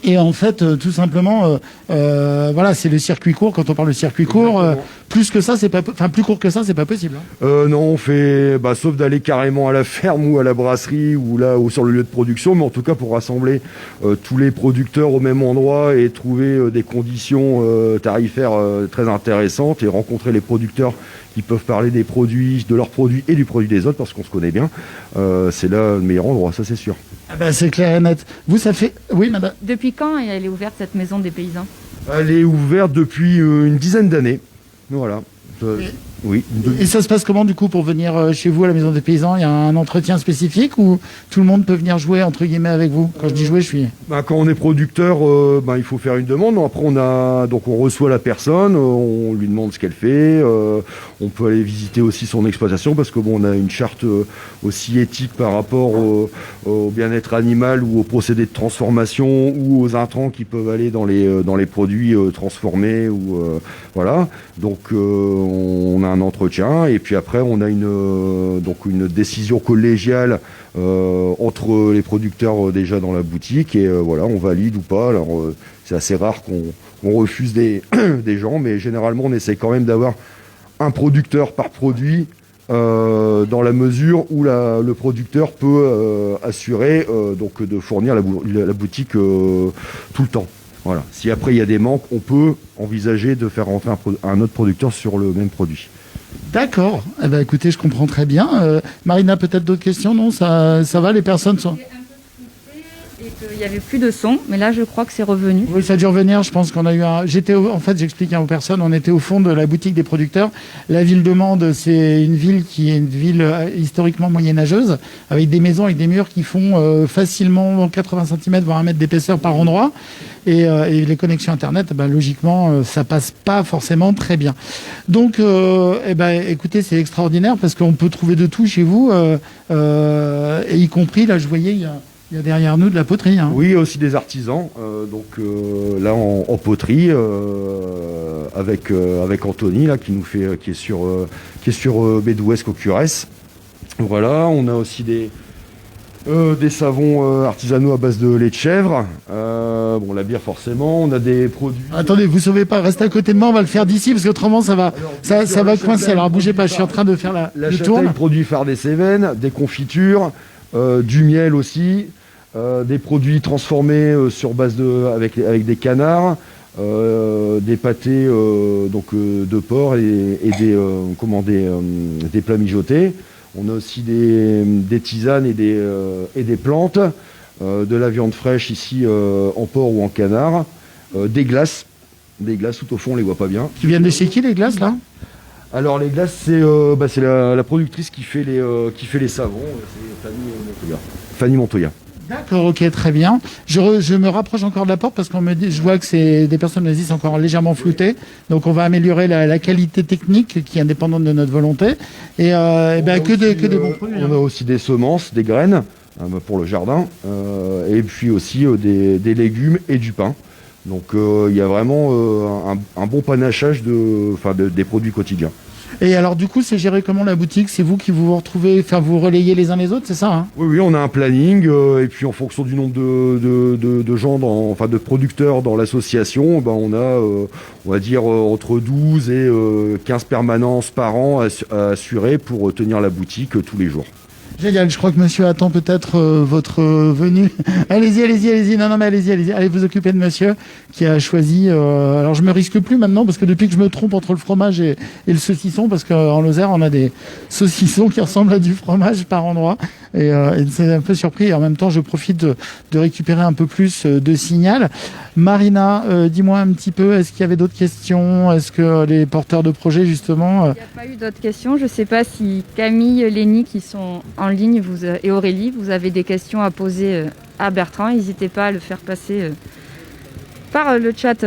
Et en fait, tout simplement, voilà, c'est le circuit court. Quand on parle de circuit court, plus que ça, plus court que ça, c'est pas possible. Non, on fait, sauf d'aller carrément à la ferme ou à la brasserie ou sur le lieu de production, mais en tout cas pour rassembler tous les producteurs au même endroit et trouver des conditions tarifaires très intéressantes et rencontrer les producteurs qui peuvent parler de leurs produits et du produit des autres parce qu'on se connaît bien. C'est là le meilleur endroit, ça c'est sûr. C'est clair et net. Vous, ça fait... Oui, madame. Depuis quand elle est ouverte, cette maison des paysans? Elle est ouverte depuis une dizaine d'années. Voilà. Oui. Et ça se passe comment du coup pour venir chez vous à la maison des paysans? Il y a un entretien spécifique ou tout le monde peut venir jouer entre guillemets avec vous? Quand je dis jouer, je suis... Quand on est producteur, il faut faire une demande. Après on reçoit la personne, on lui demande ce qu'elle fait. On peut aller visiter aussi son exploitation parce que on a une charte aussi éthique par rapport au bien-être animal ou aux procédés de transformation ou aux intrants qui peuvent aller dans les produits transformés ou voilà. Donc on a un entretien et puis après on a une décision collégiale entre les producteurs déjà dans la boutique et voilà, on valide ou pas. Alors c'est assez rare qu'on refuse des gens, mais généralement on essaie quand même d'avoir un producteur par produit dans la mesure où le producteur peut assurer de fournir la boutique tout le temps. Voilà. Si après il y a des manques, on peut envisager de faire rentrer un autre producteur sur le même produit. D'accord. Écoutez, je comprends très bien. Marina, peut-être d'autres questions? Non, ça va, les personnes sont... Et qu'il n'y avait plus de son, mais là je crois que c'est revenu. Oui, ça a dû revenir, je pense qu'on a eu j'explique aux personnes, on était au fond de la boutique des producteurs. La ville de Mende, c'est une ville qui est une ville historiquement moyenâgeuse, avec des maisons et des murs qui font facilement 80 cm, voire 1 mètre d'épaisseur par endroit. Et les connexions Internet, logiquement, ça passe pas forcément très bien. Donc, écoutez, c'est extraordinaire parce qu'on peut trouver de tout chez vous, et y compris, là, je voyais, il y a derrière nous de la poterie. Hein. Oui, il y a aussi des artisans. Là, en poterie, avec Anthony, là, qui est sur Bédouès-Cocurès. Voilà, on a aussi des savons artisanaux à base de lait de chèvre. La bière forcément. On a des produits. Attendez, vous sauvez pas, restez à côté de moi, on va le faire d'ici parce qu'autrement ça va coincer. Alors bougez pas, je suis en train de faire le tour. Produits phares des Cévennes, des confitures, du miel aussi, des produits transformés sur base avec des canards, des pâtés de porc et des plats mijotés. On a aussi des tisanes et des plantes, de la viande fraîche ici en porc ou en canard. des glaces tout au fond, on les voit pas bien. Qui viennent de chez qui les glaces là? Alors les glaces, c'est la productrice qui fait les savons, c'est Fanny Montoya. D'accord, ok, très bien. Je me rapproche encore de la porte parce qu'on me dit, je vois que c'est des personnes nazis encore légèrement floutées, donc on va améliorer la qualité technique qui est indépendante de notre volonté et que des bons produits. On a aussi des semences, des graines pour le jardin, et puis aussi des légumes et du pain. Donc il y a vraiment un bon panachage des produits quotidiens. Et alors du coup, c'est géré comment la boutique? C'est vous qui vous retrouvez, vous relayez les uns les autres, c'est ça hein? Oui, on a un planning, et puis en fonction du nombre de gens, de producteurs dans l'association, on a, on va dire, entre 12 et 15 permanences par an à assurer pour tenir la boutique tous les jours. Génial, je crois que monsieur attend peut-être votre venue. Allez-y. Non, mais allez-y. Allez vous occuper de monsieur qui a choisi... alors je me risque plus maintenant parce que depuis que je me trompe entre le fromage et le saucisson, parce qu'en Lozère, on a des saucissons qui ressemblent à du fromage par endroit. Et c'est un peu surpris. Et en même temps, je profite de récupérer un peu plus de signal. Marina, dis-moi un petit peu, est-ce qu'il y avait d'autres questions? Est-ce que les porteurs de projets, justement... Il n'y a pas eu d'autres questions. Je ne sais pas si Camille, Lénie, qui sont en ligne, et Aurélie, vous avez des questions à poser à Bertrand. N'hésitez pas à le faire passer par le chat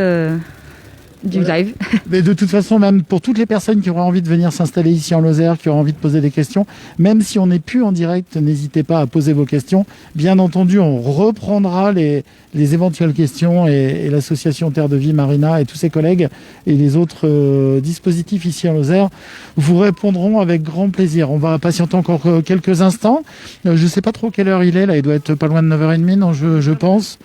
du live. Mais de toute façon, même pour toutes les personnes qui auraient envie de venir s'installer ici en Lozère, qui auraient envie de poser des questions, même si on n'est plus en direct, n'hésitez pas à poser vos questions. Bien entendu, on reprendra les éventuelles questions et l'association Terre de Vie, Marina et tous ses collègues et les autres dispositifs ici en Lozère vous répondront avec grand plaisir. On va patienter encore quelques instants. Je ne sais pas trop quelle heure il est, là, il doit être pas loin de 9h30, non, je pense.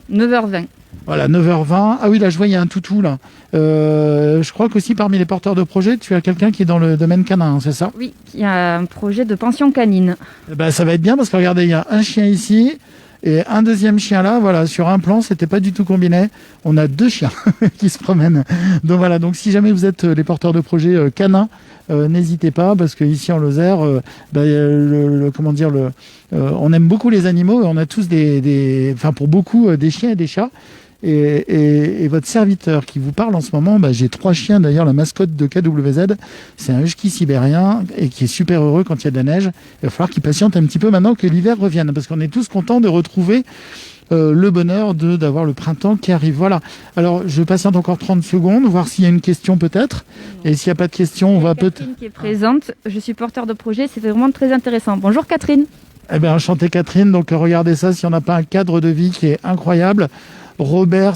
9h20. Voilà, 9h20. Ah oui, là, je vois, il y a un toutou, là. Je crois qu'aussi, parmi les porteurs de projets, tu as quelqu'un qui est dans le domaine canin, c'est ça? Oui, il y a un projet de pension canine. Ça va être bien, parce que regardez, il y a un chien ici, et un deuxième chien là, voilà, sur un plan, c'était pas du tout combiné. On a 2 chiens qui se promènent. Donc voilà, donc si jamais vous êtes les porteurs de projets canins, n'hésitez pas, parce qu'ici en Lozère, on aime beaucoup les animaux, et on a tous pour beaucoup, des chiens et des chats. Et votre serviteur qui vous parle en ce moment, j'ai 3 chiens d'ailleurs, la mascotte de KWZ, c'est un husky sibérien et qui est super heureux quand il y a de la neige. Il va falloir qu'il patiente un petit peu maintenant que l'hiver revienne, parce qu'on est tous contents de retrouver le bonheur d'avoir le printemps qui arrive. Voilà. Alors je patiente encore 30 secondes, voir s'il y a une question peut-être. Et s'il n'y a pas de question, on va peut-être... Catherine qui est présente, je suis porteur de projet, c'était vraiment très intéressant. Bonjour Catherine. Eh bien, enchantée Catherine, donc regardez ça, si on n'a pas un cadre de vie qui est incroyable. Robert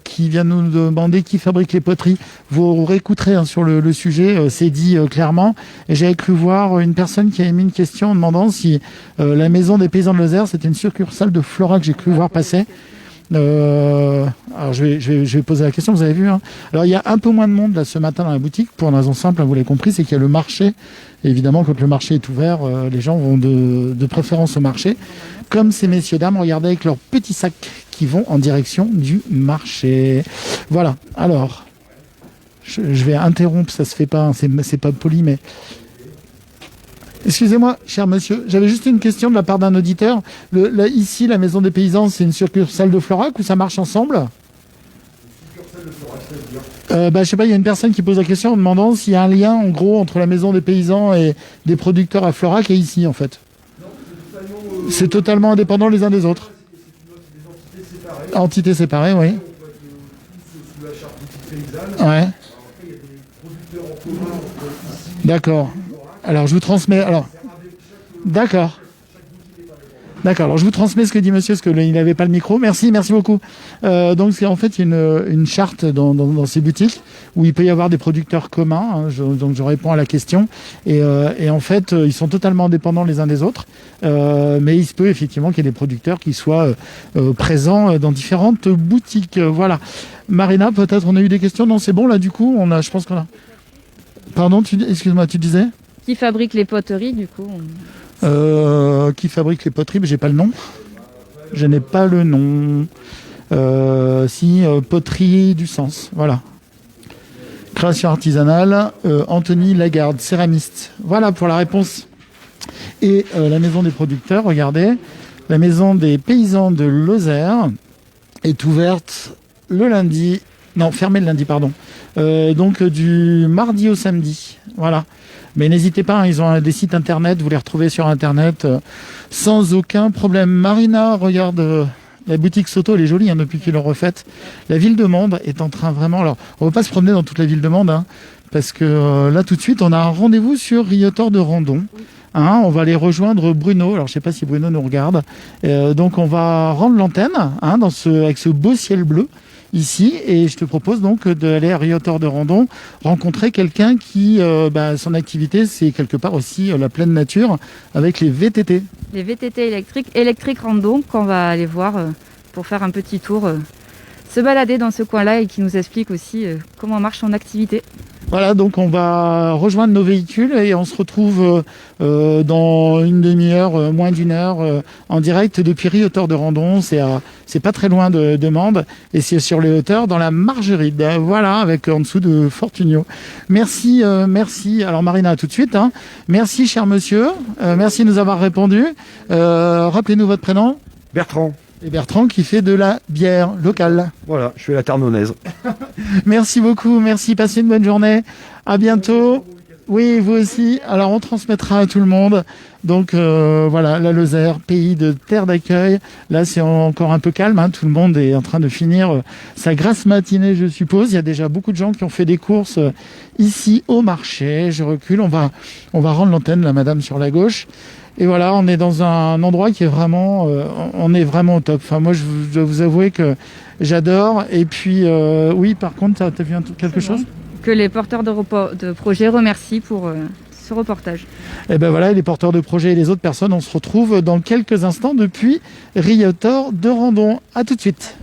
qui vient nous demander qui fabrique les poteries. Vous réécouterez sur le sujet, c'est dit clairement. Et j'avais cru voir une personne qui avait mis une question en demandant si la maison des paysans de Lozère, c'était une succursale de Flora que j'ai cru voir passer. Alors je vais poser la question, vous avez vu hein. Alors il y a un peu moins de monde là ce matin dans la boutique pour une raison simple, vous l'avez compris, c'est qu'il y a le marché. Et évidemment, quand le marché est ouvert, les gens vont de préférence au marché. Comme ces messieurs dames, regardez avec leurs petits sacs qui vont en direction du marché. Voilà. Alors, je vais interrompre, ça se fait pas, hein, c'est pas poli, mais... Excusez-moi, cher monsieur, j'avais juste une question de la part d'un auditeur. Ici, la Maison des Paysans, c'est une succursale de Florac ou ça marche ensemble? Je sais pas, il y a une personne qui pose la question en demandant s'il y a un lien, en gros, entre la Maison des Paysans et des producteurs à Florac et ici, en fait. C'est totalement indépendant les uns des autres. Entités séparées, oui. Ouais. D'accord. Alors, je vous transmets... Alors, d'accord. D'accord, alors je vous transmets ce que dit monsieur, parce qu'il n'avait pas le micro. Merci beaucoup. Donc, c'est en fait une charte dans ces boutiques où il peut y avoir des producteurs communs. Hein, donc, je réponds à la question. Et en fait, ils sont totalement indépendants les uns des autres. Mais il se peut effectivement qu'il y ait des producteurs qui soient présents dans différentes boutiques. Voilà. Marina, peut-être on a eu des questions? Non, c'est bon, là, du coup, je pense qu'on a... Pardon, excuse-moi, tu disais? Qui fabrique les poteries, du coup? Qui fabrique les poteries? Mais j'ai pas le nom. Je n'ai pas le nom. Poterie du Sens. Voilà. Création artisanale. Anthony Lagarde, céramiste. Voilà pour la réponse. Et la maison des producteurs, regardez. La maison des paysans de Lozère. est ouverte le lundi, non, fermée le lundi, pardon. Donc du mardi au samedi, voilà. Mais n'hésitez pas, hein, ils ont des sites internet, vous les retrouvez sur internet sans aucun problème. Marina, regarde la boutique Soto, elle est jolie hein, depuis qu'ils l'ont refaite. La ville de Mende est en train vraiment... Alors, on ne va pas se promener dans toute la ville de Mende, hein, parce que là, tout de suite, on a un rendez-vous sur Riotor de Randon. Hein, on va aller rejoindre Bruno. Alors, je ne sais pas si Bruno nous regarde. Donc, on va rendre l'antenne hein, avec ce beau ciel bleu ici. Et je te propose donc d'aller à Riotor de Randon, rencontrer quelqu'un qui, son activité, c'est quelque part aussi la pleine nature avec les VTT. Les VTT électriques randon qu'on va aller voir pour faire un petit tour, se balader dans ce coin-là et qui nous explique aussi comment marche son activité. Voilà, donc on va rejoindre nos véhicules et on se retrouve dans une demi-heure, moins d'une heure, en direct depuis Riotor de Randon. C'est pas très loin de Mende et c'est sur les hauteurs dans la Margeride. Voilà, avec en dessous de Fortunio. Merci. Alors Marina, à tout de suite. Hein. Merci, cher monsieur. Merci de nous avoir répondu. Rappelez-nous votre prénom. Bertrand. Et Bertrand qui fait de la bière locale. Voilà, je fais la Ternonnaise. Merci beaucoup, merci, passez une bonne journée. À bientôt. Oui, vous aussi. Alors on transmettra à tout le monde. Donc voilà, la Lozère, pays de terre d'accueil. Là c'est encore un peu calme, hein. Tout le monde est en train de finir sa grasse matinée, je suppose. Il y a déjà beaucoup de gens qui ont fait des courses ici au marché. Je recule, on va rendre l'antenne, la madame sur la gauche. Et voilà, on est dans un endroit qui est vraiment, on est vraiment au top. Enfin, moi, je dois vous avouer que j'adore. Et puis, oui, par contre, t'as vu quelque chose ? Que les porteurs de projets remercient pour ce reportage. Et ben voilà, les porteurs de projets et les autres personnes, on se retrouve dans quelques instants depuis Riotor de Randon. À tout de suite.